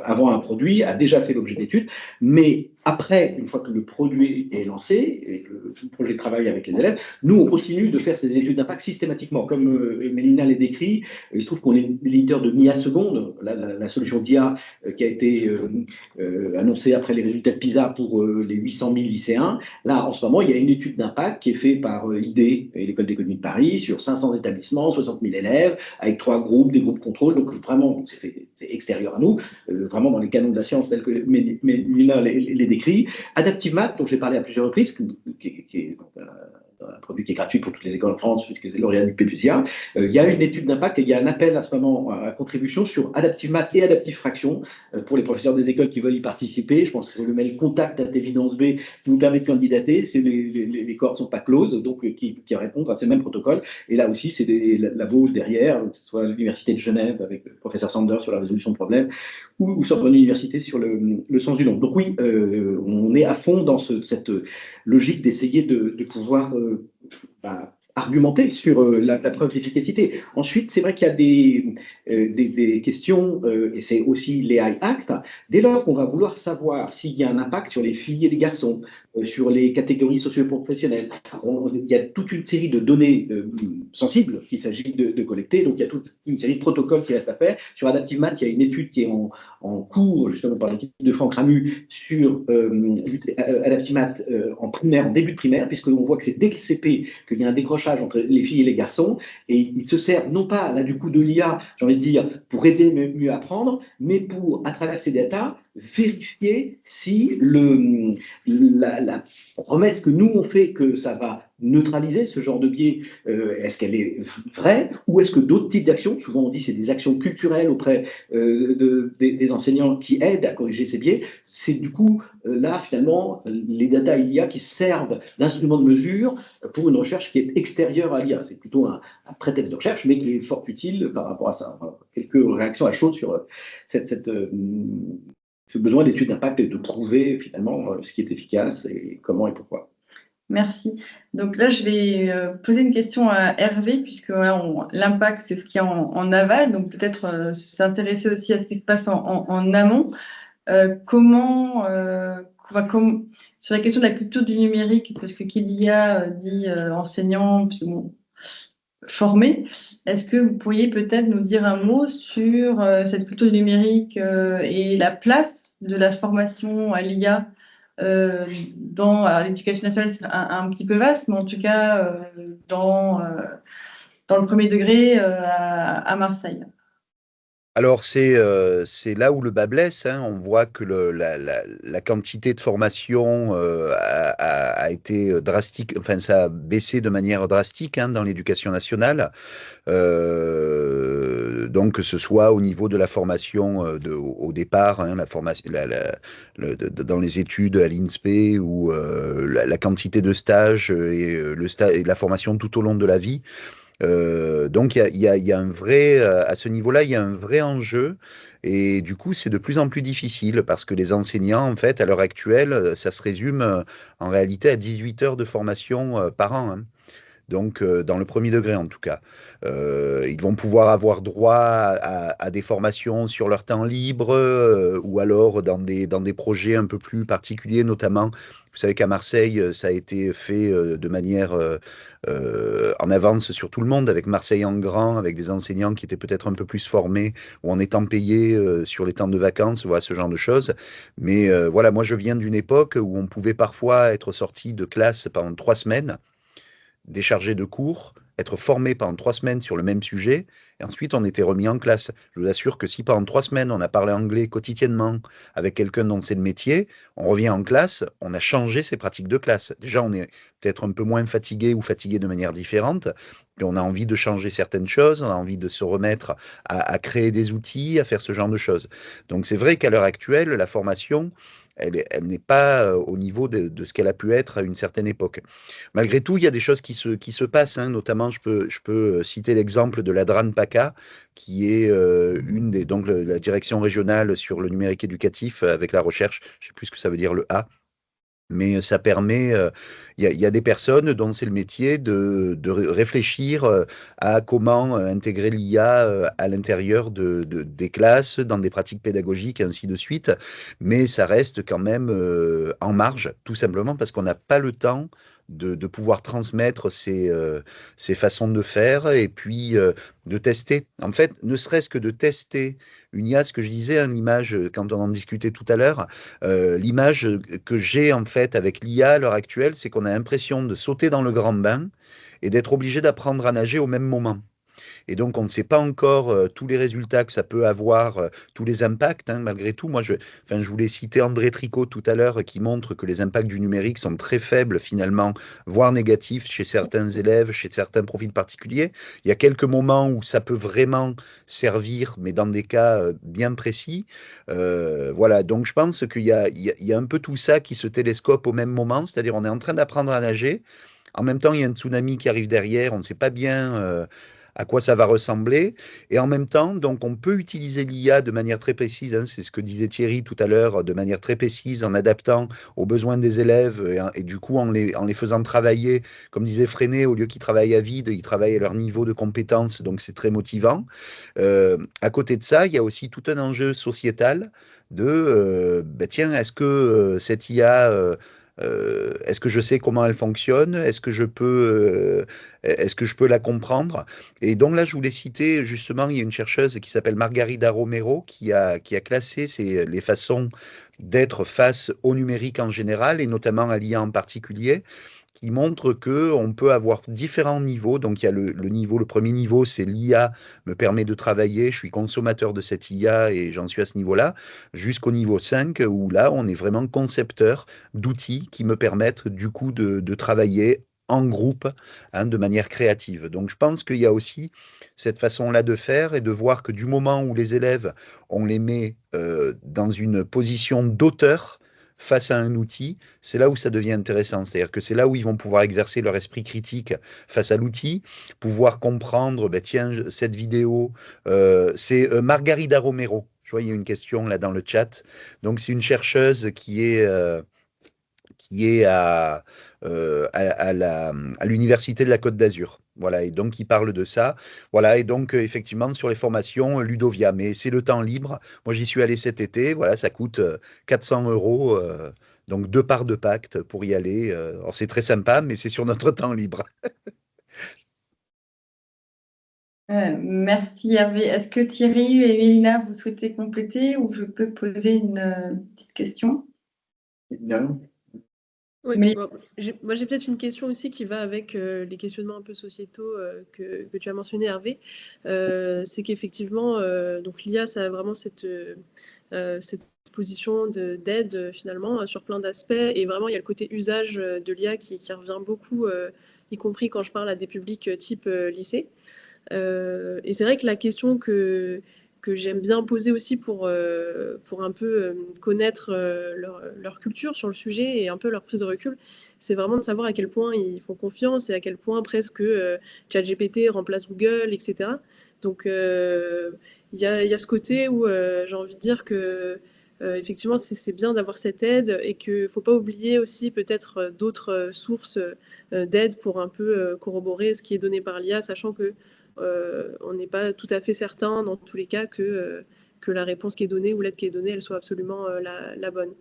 avant un produit a déjà fait l'objet d'études, mais après, une fois que le produit est lancé et que le projet de travail avec les élèves, nous, on continue de faire ces études d'impact systématiquement. Comme Mélina l'a décrit, il se trouve qu'on est l'éditeur de MIA Seconde, la solution d'IA qui a été annoncée après les résultats de PISA pour les 800 000 lycéens. Là, en ce moment, il y a une étude d'impact qui est faite par l'ID et l'École d'économie de Paris sur 500 établissements, 60 000 élèves, avec 3 groupes, des groupes contrôle. Donc, vraiment, c'est extérieur à nous, vraiment dans les canons de la science tels que Mélina les décrit. Adaptive Math, dont j'ai parlé à plusieurs reprises, qui est un produit qui est gratuit pour toutes les écoles en France, puisque c'est lauréat du PPCA. Il y a une étude d'impact et il y a un appel à ce moment à contribution sur Adaptive Math et Adaptive Fraction pour les professeurs des écoles qui veulent y participer. Je pense que c'est le mail contact @evidence-b qui vous permet de candidater. Les cohortes ne sont pas closes, donc qui répondent à ces mêmes protocoles. Et là aussi, c'est des labos derrière, que ce soit l'Université de Genève avec le professeur Sanders sur la résolution de problèmes, ou Sorbonne Université sur le sens du nombre. Donc oui, on est à fond dans cette logique d'essayer de pouvoir argumenter sur la preuve d'efficacité. Ensuite, c'est vrai qu'il y a des questions, et c'est aussi l'AI Act, dès lors qu'on va vouloir savoir s'il y a un impact sur les filles et les garçons, sur les catégories socio-professionnelles. Il y a toute une série de données sensibles qu'il s'agit de collecter, donc il y a toute une série de protocoles qui restent à faire. Sur Adaptive Math, il y a une étude qui est en cours, justement par l'équipe de Franck Ramu, sur Adaptive Math en primaire, en début de primaire, puisqu'on voit que c'est dès le CP qu'il y a un décrochage entre les filles et les garçons, et il se sert non pas là du coup de l'IA, j'ai envie de dire, pour aider mieux à apprendre, mais pour, à travers ces data, vérifier si la promesse que nous on fait que ça va neutraliser ce genre de biais, est-ce qu'elle est vraie, ou est-ce que d'autres types d'actions, souvent on dit c'est des actions culturelles auprès des enseignants qui aident à corriger ces biais, c'est du coup là finalement les data IA qui servent d'instrument de mesure pour une recherche qui est extérieure à l'IA. C'est plutôt un prétexte de recherche, mais qui est fort utile par rapport à ça. Voilà. Quelques réactions à chaud sur ce besoin d'études d'impact et de prouver finalement ce qui est efficace et comment et pourquoi. Merci. Donc là, je vais poser une question à Hervé, puisque l'impact, c'est ce qui est en aval, donc peut-être s'intéresser aussi à ce qui se passe en amont. Sur la question de la culture du numérique, parce que qui dit IA dit enseignant, formé, est-ce que vous pourriez peut-être nous dire un mot sur cette culture du numérique et la place de la formation à l'IA dans l'éducation nationale, c'est un petit peu vaste, mais en tout cas dans le premier degré à Marseille. Alors, c'est là où le bas blesse, hein. On voit que la quantité de formation a été drastique, enfin, ça a baissé de manière drastique, hein, dans l'éducation nationale. donc que ce soit au niveau de la formation au départ, hein, la formation, dans les études à l'INSPE ou la quantité de stages et la formation tout au long de la vie. Donc il y a un vrai, à ce niveau-là, il y a un vrai enjeu. Et du coup, c'est de plus en plus difficile parce que les enseignants, en fait, à l'heure actuelle, ça se résume en réalité à 18 heures de formation par an, hein. Donc, dans le premier degré en tout cas. Ils vont pouvoir avoir droit à des formations sur leur temps libre ou alors dans des projets un peu plus particuliers, notamment, vous savez qu'à Marseille, ça a été fait de manière en avance sur tout le monde, avec Marseille en grand, avec des enseignants qui étaient peut-être un peu plus formés ou en étant payés sur les temps de vacances, voilà, ce genre de choses. Mais voilà, moi je viens d'une époque où on pouvait parfois être sorti de classe pendant 3 semaines déchargé de cours, être formé pendant 3 semaines sur le même sujet, et ensuite on était remis en classe. Je vous assure que si pendant 3 semaines on a parlé anglais quotidiennement avec quelqu'un dont c'est le métier, on revient en classe, on a changé ses pratiques de classe. Déjà, on est peut-être un peu moins fatigué ou fatigué de manière différente, puis on a envie de changer certaines choses, on a envie de se remettre à créer des outils, à faire ce genre de choses. Donc c'est vrai qu'à l'heure actuelle, la formation, elle n'est pas au niveau de ce qu'elle a pu être à une certaine époque. Malgré tout, il y a des choses qui se passent, hein. Notamment, je peux citer l'exemple de la DRAN PACA, qui est donc la direction régionale sur le numérique éducatif avec la recherche. Je ne sais plus ce que ça veut dire le A. Mais ça permet, il y a des personnes dont c'est le métier de réfléchir à comment intégrer l'IA à l'intérieur des classes, dans des pratiques pédagogiques, et ainsi de suite. Mais ça reste quand même en marge, tout simplement parce qu'on n'a pas le temps de pouvoir transmettre ces façons de faire et puis de tester. En fait, ne serait-ce que de tester une IA, ce que je disais, hein, l'image, quand on en discutait tout à l'heure, l'image que j'ai en fait avec l'IA à l'heure actuelle, c'est qu'on a l'impression de sauter dans le grand bain et d'être obligé d'apprendre à nager au même moment. Et donc, on ne sait pas encore tous les résultats que ça peut avoir, tous les impacts, hein, malgré tout. Moi, je voulais citer André Tricot tout à l'heure, qui montre que les impacts du numérique sont très faibles finalement, voire négatifs chez certains élèves, chez certains profils particuliers. Il y a quelques moments où ça peut vraiment servir, mais dans des cas bien précis. Voilà, donc je pense qu'il y a un peu tout ça qui se télescope au même moment, c'est-à-dire on est en train d'apprendre à nager. En même temps, il y a un tsunami qui arrive derrière, on ne sait pas bien à quoi ça va ressembler. Et en même temps, donc, on peut utiliser l'IA de manière très précise, hein, c'est ce que disait Thierry tout à l'heure, de manière très précise, en adaptant aux besoins des élèves et du coup en les faisant travailler, comme disait Freinet, au lieu qu'ils travaillent à vide, ils travaillent à leur niveau de compétence, donc c'est très motivant. À côté de ça, il y a aussi tout un enjeu sociétal de, tiens, est-ce que cette IA est-ce que je sais comment elle fonctionne? Est-ce que je peux la comprendre? Et donc là, je voulais citer justement, il y a une chercheuse qui s'appelle Margarida Romero qui a classé les façons d'être face au numérique en général et notamment à l'IA en particulier, qui montre que on peut avoir différents niveaux. Donc, il y a le premier niveau, c'est l'IA me permet de travailler, je suis consommateur de cette IA et j'en suis à ce niveau-là, jusqu'au niveau 5, où là, on est vraiment concepteur d'outils qui me permettent du coup de travailler en groupe, hein, de manière créative. Donc, je pense qu'il y a aussi cette façon-là de faire et de voir que du moment où les élèves, on les met dans une position d'auteur face à un outil, c'est là où ça devient intéressant. C'est-à-dire que c'est là où ils vont pouvoir exercer leur esprit critique face à l'outil, pouvoir comprendre, ben tiens, cette vidéo, c'est Margarida Romero. Je vois, il y a une question là dans le chat. Donc, c'est une chercheuse qui est à l'Université de la Côte d'Azur. Voilà, et donc il parle de ça. Voilà, et donc effectivement sur les formations Ludovia, mais c'est le temps libre. Moi j'y suis allé cet été, voilà, ça coûte 400 euros, donc 2 parts de pacte pour y aller. Alors c'est très sympa, mais c'est sur notre temps libre. Merci Hervé. Est-ce que Thierry et Mélina, vous souhaitez compléter ou je peux poser une petite question? Bien. Oui, Mais bon, moi j'ai peut-être une question aussi qui va avec les questionnements un peu sociétaux que tu as mentionné, Hervé. C'est qu'effectivement, donc l'IA, ça a vraiment cette position d'aide finalement sur plein d'aspects. Et vraiment, il y a le côté usage de l'IA qui revient beaucoup, y compris quand je parle à des publics type lycée. Et c'est vrai que la question que j'aime bien poser aussi pour un peu connaître leur culture sur le sujet et un peu leur prise de recul, c'est vraiment de savoir à quel point ils font confiance et à quel point presque ChatGPT remplace Google, etc. Donc il y a ce côté où j'ai envie de dire que effectivement c'est bien d'avoir cette aide et qu'il ne faut pas oublier aussi peut-être d'autres sources d'aide pour un peu corroborer ce qui est donné par l'IA, sachant que on n'est pas tout à fait certain dans tous les cas que la réponse qui est donnée ou l'aide qui est donnée, elle soit absolument la bonne.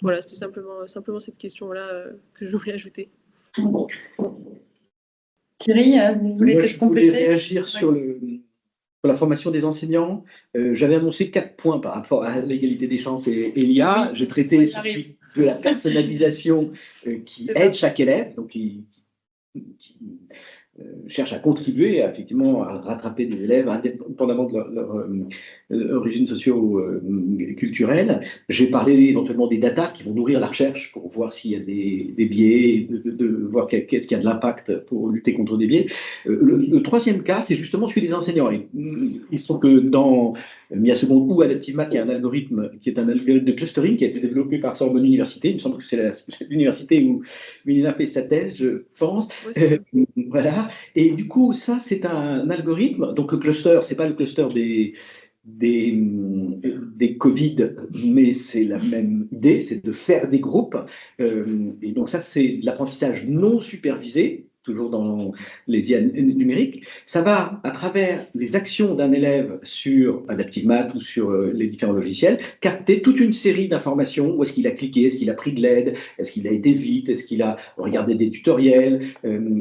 Voilà, c'était simplement cette question-là que je voulais ajouter. Thierry, vous voulez Moi, peut-être je voulais compléter? réagir sur la formation des enseignants. J'avais annoncé 4 points par rapport à l'égalité des chances et l'IA. Oui, J'ai traité ça arrive. celui de la personnalisation qui aide chaque élève, donc qui cherche à contribuer effectivement à rattraper des élèves indépendamment de leur origine socio-culturelle. J'ai parlé éventuellement des data qui vont nourrir la recherche pour voir s'il y a des biais, de voir qu'est-ce qui a de l'impact pour lutter contre des biais. Le troisième cas, c'est justement celui des enseignants. Il se trouve que dans MIA Second ou Adaptive Math, il y a un algorithme qui est un algorithme de clustering qui a été développé par Sorbonne Université. Il me semble que c'est l'université où Mélina fait sa thèse, je pense. Ouais, Voilà. Et du coup, ça, c'est un algorithme. Donc, le cluster, c'est pas le cluster des Covid, mais c'est la même idée, c'est de faire des groupes. Et donc, ça, c'est de l'apprentissage non supervisé, toujours dans les IA numériques. Ça va, à travers les actions d'un élève sur Adaptive Math ou sur les différents logiciels, capter toute une série d'informations. Où est-ce qu'il a cliqué? Est-ce qu'il a pris de l'aide? Est-ce qu'il a été vite? Est-ce qu'il a regardé des tutoriels?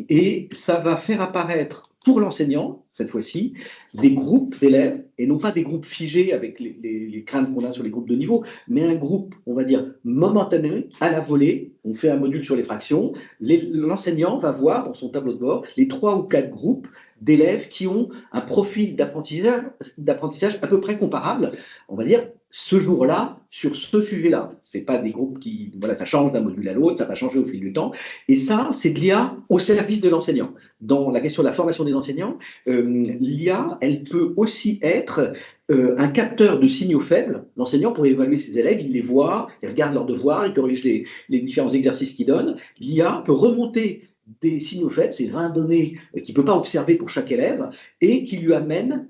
Et ça va faire apparaître pour l'enseignant, cette fois-ci, des groupes d'élèves, et non pas des groupes figés avec les craintes qu'on a sur les groupes de niveau, mais un groupe, on va dire, momentané, à la volée. On fait un module sur les fractions. L'enseignant va voir dans son tableau de bord les 3 ou 4 groupes d'élèves qui ont un profil d'apprentissage à peu près comparable, on va dire, ce jour-là, sur ce sujet-là. Ce n'est pas des groupes qui, voilà, ça change d'un module à l'autre, ça va changer au fil du temps. Et ça, c'est de l'IA au service de l'enseignant. Dans la question de la formation des enseignants, l'IA, elle peut aussi être un capteur de signaux faibles. L'enseignant, pour évaluer ses élèves, il les voit, il regarde leurs devoirs, il corrige les différents exercices qu'il donne. L'IA peut remonter des signaux faibles, c'est 20 données qu'il ne peut pas observer pour chaque élève, et qui lui amène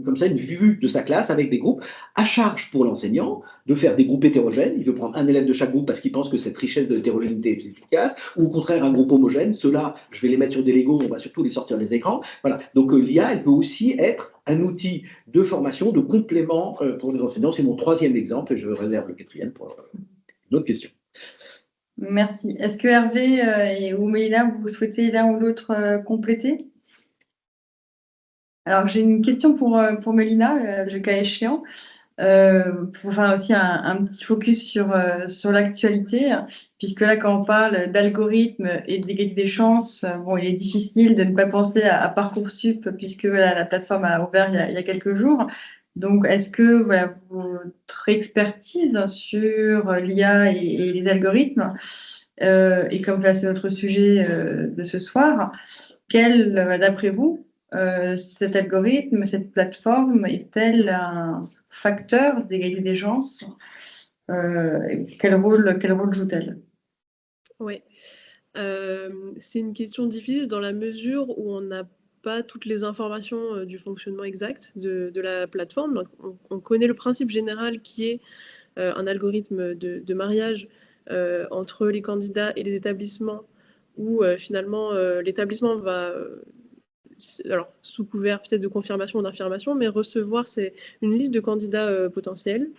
comme ça une vue de sa classe avec des groupes, à charge pour l'enseignant de faire des groupes hétérogènes. Il veut prendre un élève de chaque groupe parce qu'il pense que cette richesse de l'hétérogénéité est efficace, ou au contraire un groupe homogène. Ceux-là, je vais les mettre sur des Legos, on va surtout les sortir des écrans. Voilà. Donc l'IA, elle peut aussi être un outil de formation, de complément pour les enseignants. C'est mon 3e exemple, et je réserve le 4e pour une autre question. Merci. Est-ce que Hervé ou Mélina, vous souhaitez l'un ou l'autre compléter? Alors, j'ai une question pour Mélina, le cas échéant. Pour faire aussi un petit focus sur l'actualité, puisque là, quand on parle d'algorithme et d'égalité des chances, bon, il est difficile de ne pas penser à Parcoursup, puisque la plateforme a ouvert il y a quelques jours. Donc, est-ce que voilà, votre expertise sur l'IA et les algorithmes, et comme là, c'est notre sujet de ce soir, d'après vous, cet algorithme, cette plateforme est-elle un facteur d'égalité des chances? Quel rôle joue-t-elle? Oui. C'est une question difficile dans la mesure où on n'a pas toutes les informations du fonctionnement exact de la plateforme. Donc, on connaît le principe général qui est un algorithme de mariage entre les candidats et les établissements où finalement l'établissement va, alors sous couvert peut-être de confirmation ou d'information, mais recevoir une liste de candidats potentiels,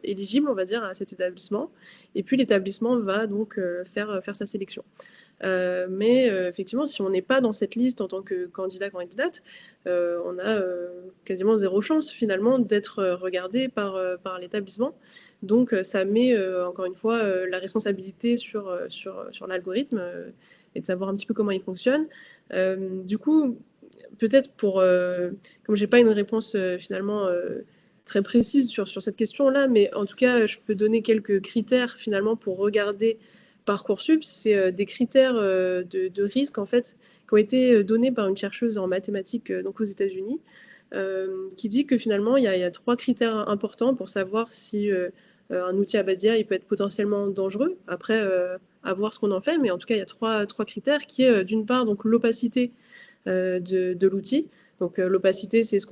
éligibles, on va dire, à cet établissement. Et puis l'établissement va donc faire sa sélection. Mais effectivement, si on n'est pas dans cette liste en tant que candidate, on a quasiment 0 chance finalement d'être regardé par l'établissement. Donc ça met encore une fois la responsabilité sur l'algorithme et de savoir un petit peu comment il fonctionne. Du coup, peut-être comme j'ai pas une réponse finalement très précise sur cette question-là, mais en tout cas, je peux donner quelques critères finalement pour regarder Parcoursup, c'est des critères de risque en fait qui ont été donnés par une chercheuse en mathématiques donc aux États-Unis, qui dit que finalement il y a 3 critères importants pour savoir si un outil Abadia il peut être potentiellement dangereux. Après, à voir ce qu'on en fait, mais en tout cas il y a trois critères qui est d'une part donc l'opacité de l'outil. Donc l'opacité, c'est est-ce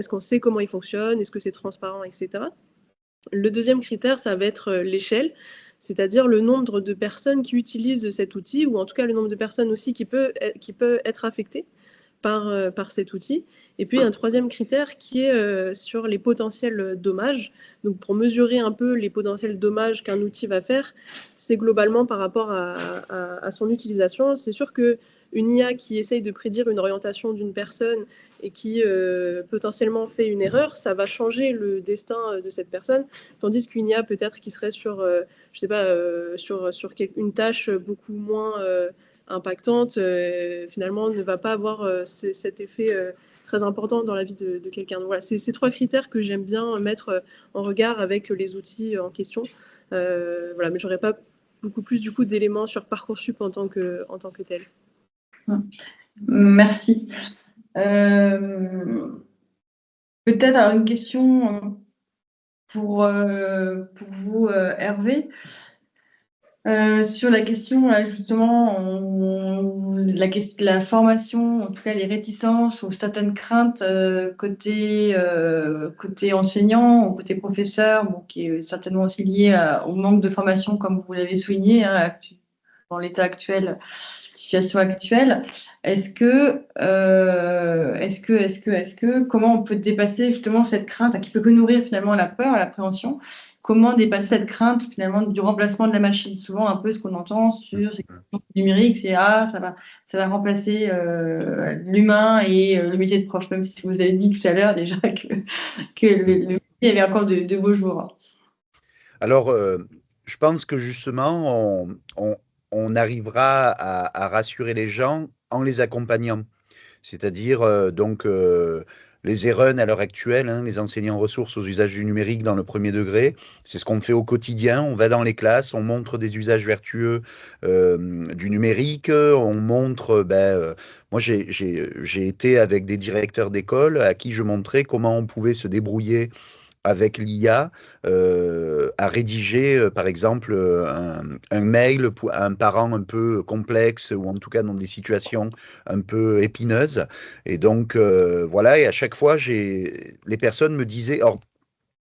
qu'on sait comment il fonctionne, est-ce que c'est transparent, etc. Le deuxième critère, ça va être l'échelle, c'est-à-dire le nombre de personnes qui utilisent cet outil, ou en tout cas le nombre de personnes aussi qui peut être affectées par cet outil. Et puis un troisième critère qui est sur les potentiels dommages. Donc pour mesurer un peu les potentiels dommages qu'un outil va faire, c'est globalement par rapport à son utilisation. C'est sûr qu'une IA qui essaye de prédire une orientation d'une personne et qui potentiellement fait une erreur, ça va changer le destin de cette personne, tandis qu'une IA peut-être qui serait sur, je sais pas, sur une tâche beaucoup moins impactante, finalement ne va pas avoir cet effet très important dans la vie de quelqu'un. Donc voilà, c'est ces 3 critères que j'aime bien mettre en regard avec les outils en question. Voilà, mais j'aurais pas beaucoup plus du coup d'éléments sur Parcoursup en tant que tel. Merci. Peut-être une question pour vous, Hervé. Sur la question, là, justement, la formation, en tout cas les réticences ou certaines craintes côté enseignant ou côté professeur, bon, qui est certainement aussi lié au manque de formation, comme vous l'avez souligné, hein, dans l'état actuel, situation actuelle. Comment on peut dépasser justement cette crainte qui peut que nourrir finalement la peur, l'appréhension? Comment dépasser cette crainte finalement du remplacement de la machine? Souvent, un peu ce qu'on entend sur ces questions numériques, c'est ça va remplacer l'humain et le métier de prof, même si vous avez dit tout à l'heure déjà que le métier avait encore de beaux jours. Alors, je pense que justement, on arrivera à rassurer les gens en les accompagnant. C'est-à-dire, les EREN à l'heure actuelle, hein, les enseignants ressources aux usages du numérique dans le premier degré, c'est ce qu'on fait au quotidien. On va dans les classes, on montre des usages vertueux du numérique, on montre, moi j'ai été avec des directeurs d'école à qui je montrais comment on pouvait se débrouiller avec l'IA à rédiger, par exemple, un mail à un parent un peu complexe ou en tout cas dans des situations un peu épineuses. Et donc, voilà, et à chaque fois, les personnes me disaient, or,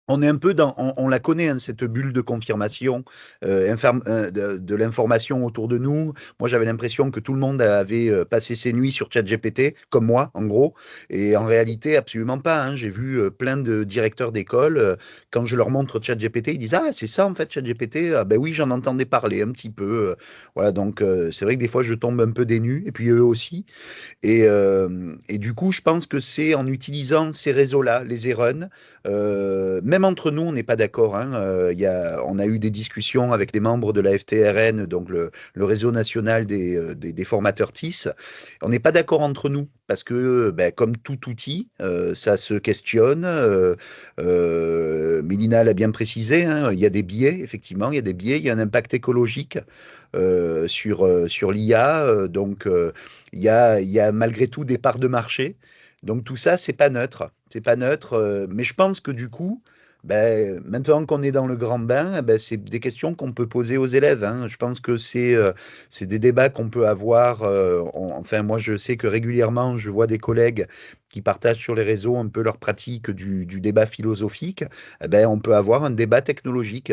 on est un peu on la connaît, hein, cette bulle de confirmation de l'information autour de nous. Moi, j'avais l'impression que tout le monde avait passé ses nuits sur ChatGPT, comme moi, en gros. Et en réalité, absolument pas, hein. J'ai vu plein de directeurs d'école, quand je leur montre ChatGPT, ils disent: «Ah, c'est ça, en fait, ChatGPT? Ah ben oui, j'en entendais parler un petit peu. Voilà, donc c'est vrai que des fois, je tombe un peu des nues, et puis eux aussi. Et du coup, je pense que c'est en utilisant ces réseaux-là, les ERUN, même entre nous, on n'est pas d'accord, hein. On a eu des discussions avec les membres de la FTRN, donc le réseau national des formateurs TIS. On n'est pas d'accord entre nous parce que, comme tout outil, ça se questionne. Mélina l'a bien précisé, hein, il y a des biais, effectivement, il y a des biais, il y a un impact écologique sur l'IA. Donc, il y a malgré tout des parts de marché. Donc tout ça, c'est pas neutre. C'est pas neutre. Mais je pense que du coup, maintenant qu'on est dans le grand bain, c'est des questions qu'on peut poser aux élèves, hein. Je pense que c'est des débats qu'on peut avoir. Enfin, moi, je sais que régulièrement, je vois des collègues qui partagent sur les réseaux un peu leur pratique du débat philosophique. On peut avoir un débat technologique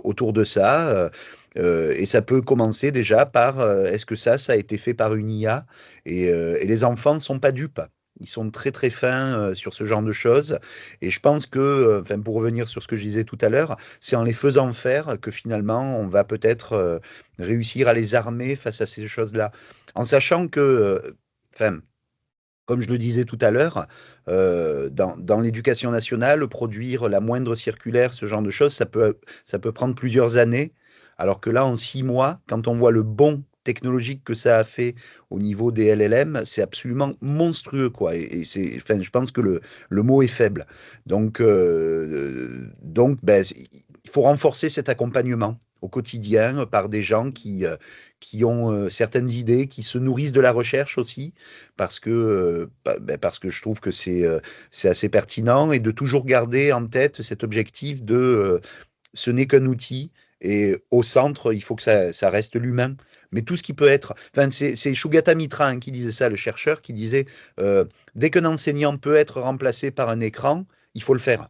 autour de ça. Et ça peut commencer déjà par est-ce que ça a été fait par une IA? Et les enfants ne sont pas dupes. Ils sont très très fins sur ce genre de choses. Et je pense que, enfin, pour revenir sur ce que je disais tout à l'heure, c'est en les faisant faire que finalement on va peut-être réussir à les armer face à ces choses-là. En sachant que, enfin, comme je le disais tout à l'heure, dans l'éducation nationale, produire la moindre circulaire, ce genre de choses, ça peut prendre plusieurs années. Alors que là, en 6 mois, quand on voit le bond technologique que ça a fait au niveau des LLM, c'est absolument monstrueux, quoi. Enfin, je pense que le mot est faible. Donc, il faut renforcer cet accompagnement au quotidien par des gens qui ont certaines idées, qui se nourrissent de la recherche aussi, parce que je trouve que c'est assez pertinent, et de toujours garder en tête cet objectif de ce n'est qu'un outil, et au centre, il faut que ça reste l'humain. Mais tout ce qui peut être... Enfin, c'est Shugata Mitra qui disait ça, le chercheur, qui disait dès qu'un enseignant peut être remplacé par un écran, il faut le faire.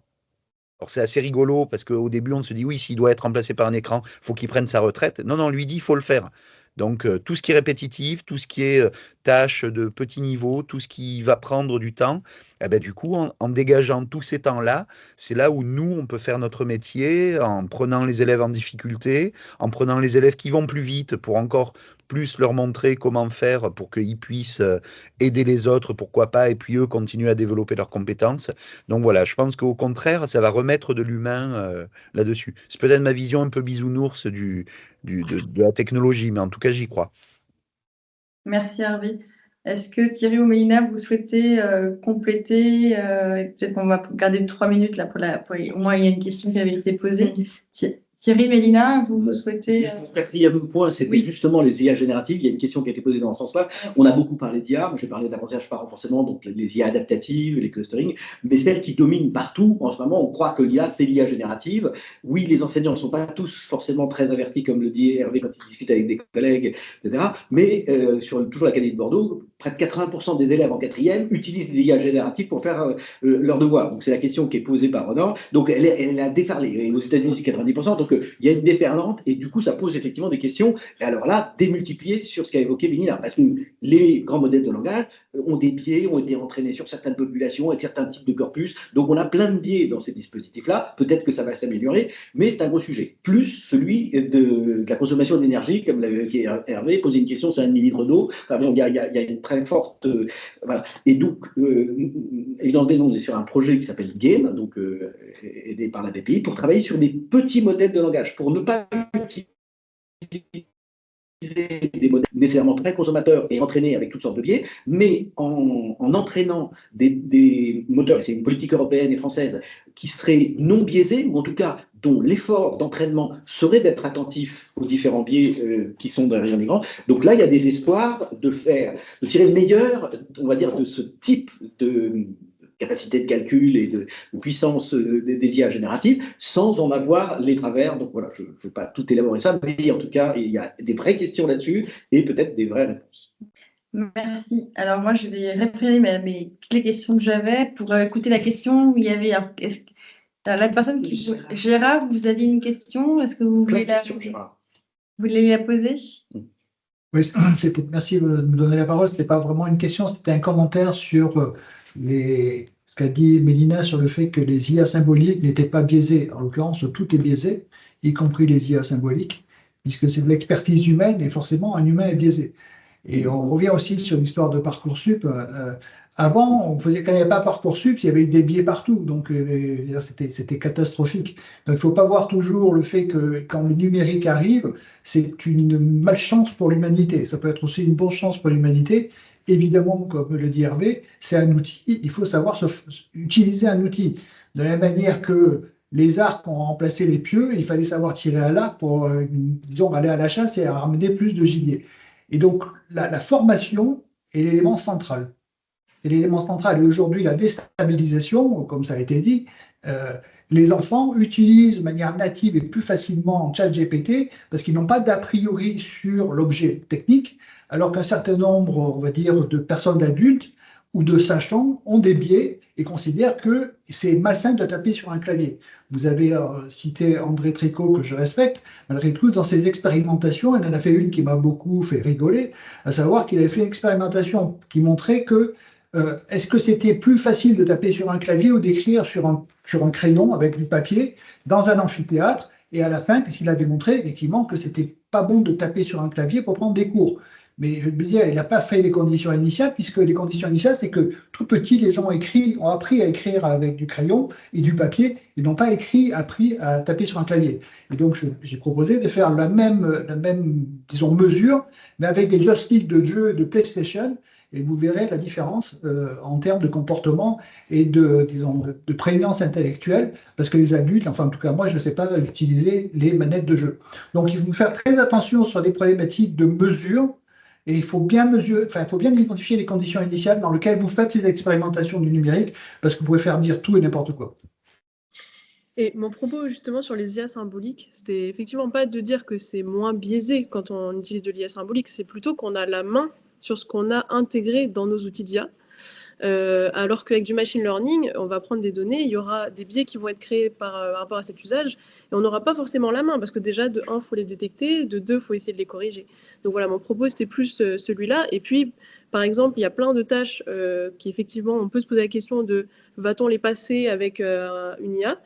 Alors c'est assez rigolo parce qu'au début on se dit oui, s'il doit être remplacé par un écran, il faut qu'il prenne sa retraite. Non, non, lui dit il faut le faire. Donc tout ce qui est répétitif, tout ce qui est tâche de petit niveau, tout ce qui va prendre du temps, eh ben, du coup en dégageant tous ces temps-là, c'est là où nous on peut faire notre métier en prenant les élèves en difficulté, en prenant les élèves qui vont plus vite pour encore plus leur montrer comment faire pour qu'ils puissent aider les autres, pourquoi pas, et puis eux continuer à développer leurs compétences. Donc voilà, je pense qu'au contraire, ça va remettre de l'humain là-dessus. C'est peut-être ma vision un peu bisounours de la technologie, mais en tout cas, j'y crois. Merci Hervé. Est-ce que Thierry ou Mélina, vous souhaitez compléter peut-être qu'on va garder 3 minutes là au moins il y a une question qui avait été posée. Thierry, Mélina, vous souhaitez... Mon quatrième point, c'était justement les IA génératives. Il y a une question qui a été posée dans ce sens-là. On a beaucoup parlé d'IA. Moi, j'ai parlé d'apprentissage par renforcement, donc les IA adaptatives, les clustering. Mais celles qui dominent partout en ce moment, on croit que l'IA, c'est l'IA générative. Oui, les enseignants ne sont pas tous forcément très avertis, comme le dit Hervé quand il discute avec des collègues, etc. Mais sur toujours l'Académie de Bordeaux, près de 80% des élèves en quatrième utilisent l'IA générative pour faire leurs devoirs. Donc, c'est la question qui est posée par Honor. Donc, elle a déferlé. Et aux États-Unis, c'est 90%. Donc, il y a une déferlante et du coup, ça pose effectivement des questions. Et alors là, démultiplier sur ce qu'a évoqué Mélina, parce que les grands modèles de langage ont des biais, ont été entraînés sur certaines populations avec certains types de corpus. Donc, on a plein de biais dans ces dispositifs-là. Peut-être que ça va s'améliorer, mais c'est un gros sujet. Plus celui de la consommation d'énergie, comme Hervé posait une question, c'est 1 demi-litre d'eau. Enfin, bon, il y a une très forte... voilà. Et donc, évidemment, on est sur un projet qui s'appelle Game, donc aidé par la BPI, pour travailler sur des petits modèles de langage, pour ne pas utiliser des modèles nécessairement très consommateurs et entraînés avec toutes sortes de biais, mais en entraînant des moteurs, et c'est une politique européenne et française, qui seraient non biaisés, ou en tout cas dont l'effort d'entraînement serait d'être attentif aux différents biais qui sont derrière l'écran. Donc là, il y a des espoirs de tirer le meilleur, on va dire, de ce type de capacité de calcul et de puissance des IA génératives, sans en avoir les travers. Donc voilà, je ne vais pas tout élaborer ça, mais en tout cas, il y a des vraies questions là-dessus et peut-être des vraies réponses. Merci. Alors moi, je vais référer toutes les questions que j'avais pour écouter la question où il y avait... la personne qui... Gérard, vous aviez une question? Est-ce que vous voulez la poser? Oui, merci de me donner la parole. Ce n'était pas vraiment une question, c'était un commentaire sur ce qu'a dit Mélina sur le fait que les IA symboliques n'étaient pas biaisées. En l'occurrence, tout est biaisé, y compris les IA symboliques, puisque c'est de l'expertise humaine et forcément un humain est biaisé. Et on revient aussi sur l'histoire de Parcoursup. Avant, quand il n'y avait pas Parcoursup, il y avait des biais partout, donc c'était catastrophique. Donc il ne faut pas voir toujours le fait que quand le numérique arrive, c'est une malchance pour l'humanité. Ça peut être aussi une bonne chance pour l'humanité. Évidemment, comme le dit Hervé, c'est un outil. Il faut savoir utiliser un outil. De la même manière que les arcs ont remplacé les pieux, il fallait savoir tirer à l'arc pour, disons, aller à la chasse et ramener plus de gibier. Et donc, la formation est l'élément central. Et l'élément central est aujourd'hui la déstabilisation, comme ça a été dit. Les enfants utilisent de manière native et plus facilement ChatGPT parce qu'ils n'ont pas d'a priori sur l'objet technique, alors qu'un certain nombre, on va dire, de personnes adultes ou de sachants ont des biais et considèrent que c'est malsain de taper sur un clavier. Vous avez cité André Tricot, que je respecte. Malgré tout, dans ses expérimentations, il en a fait une qui m'a beaucoup fait rigoler, à savoir qu'il avait fait une expérimentation qui montrait que est-ce que c'était plus facile de taper sur un clavier ou d'écrire sur un crayon avec du papier dans un amphithéâtre? Et à la fin, qu'est-ce qu'il a démontré? Effectivement, que c'était pas bon de taper sur un clavier pour prendre des cours. Mais je veux dire, il n'a pas fait les conditions initiales, puisque les conditions initiales, c'est que tout petit, les gens ont appris à écrire avec du crayon et du papier. Ils n'ont pas appris à taper sur un clavier. Et donc, j'ai proposé de faire la même, disons, mesure, mais avec des joysticks de jeu de PlayStation. et vous verrez la différence en termes de comportement et disons, de prégnance intellectuelle, parce que les adultes, enfin en tout cas moi, je ne sais pas utiliser les manettes de jeu. Donc il faut faire très attention sur les problématiques de mesure, et il faut bien mesurer, enfin il faut bien identifier les conditions initiales dans lesquelles vous faites ces expérimentations du numérique, parce que vous pouvez faire dire tout et n'importe quoi. Et mon propos justement sur les IA symboliques, c'était effectivement pas de dire que c'est moins biaisé quand on utilise de l'IA symbolique, c'est plutôt qu'on a la main sur ce qu'on a intégré dans nos outils d'IA. Alors qu'avec du machine learning, on va prendre des données, il y aura des biais qui vont être créés par rapport à cet usage, et on n'aura pas forcément la main, parce que déjà, de 1, il faut les détecter, de 2, il faut essayer de les corriger. Donc voilà, mon propos, c'était plus celui-là. Et puis, par exemple, il y a plein de tâches qui, effectivement, on peut se poser la question de va-t-on les passer avec une IA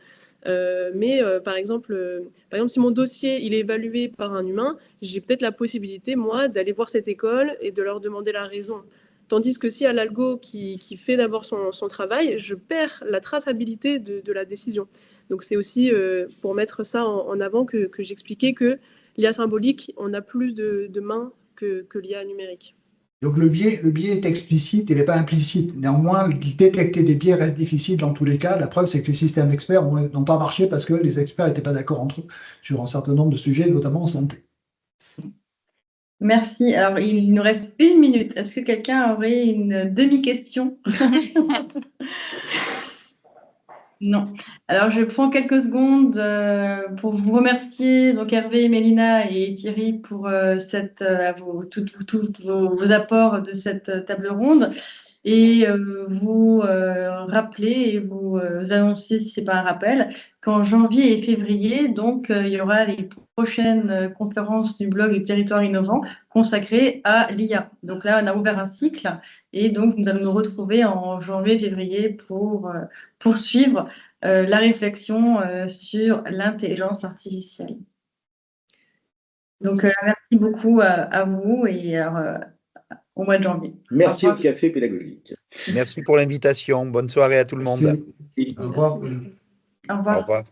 mais par exemple, si mon dossier il est évalué par un humain, j'ai peut-être la possibilité, moi, d'aller voir cette école et de leur demander la raison. Tandis que si à l'algo qui fait d'abord son travail, je perds la traçabilité de la décision. Donc c'est aussi pour mettre ça en avant que j'expliquais que l'IA symbolique, on a plus de mains que l'IA numérique. Donc le biais est explicite, il n'est pas implicite. Néanmoins, détecter des biais reste difficile dans tous les cas. La preuve, c'est que les systèmes experts n'ont pas marché parce que les experts n'étaient pas d'accord entre eux sur un certain nombre de sujets, notamment en santé. Merci. Alors, il nous reste 1 minute. Est-ce que quelqu'un aurait une demi-question? Non. Alors, je prends quelques secondes pour vous remercier, donc Hervé, Mélina et Thierry, pour tous vos apports de cette table ronde, et vous rappeler et vous annoncer, si ce n'est pas un rappel, qu'en janvier et février, donc, il y aura les prochaines conférences du blog du Territoire Innovant consacrées à l'IA. Donc là, on a ouvert un cycle, et donc nous allons nous retrouver en janvier-février pour poursuivre la réflexion sur l'intelligence artificielle. Donc, merci beaucoup à vous et au mois de janvier. Merci au Café Pédagogique. Merci pour l'invitation. Bonne soirée à tout le monde. Au revoir. Au revoir. Au revoir.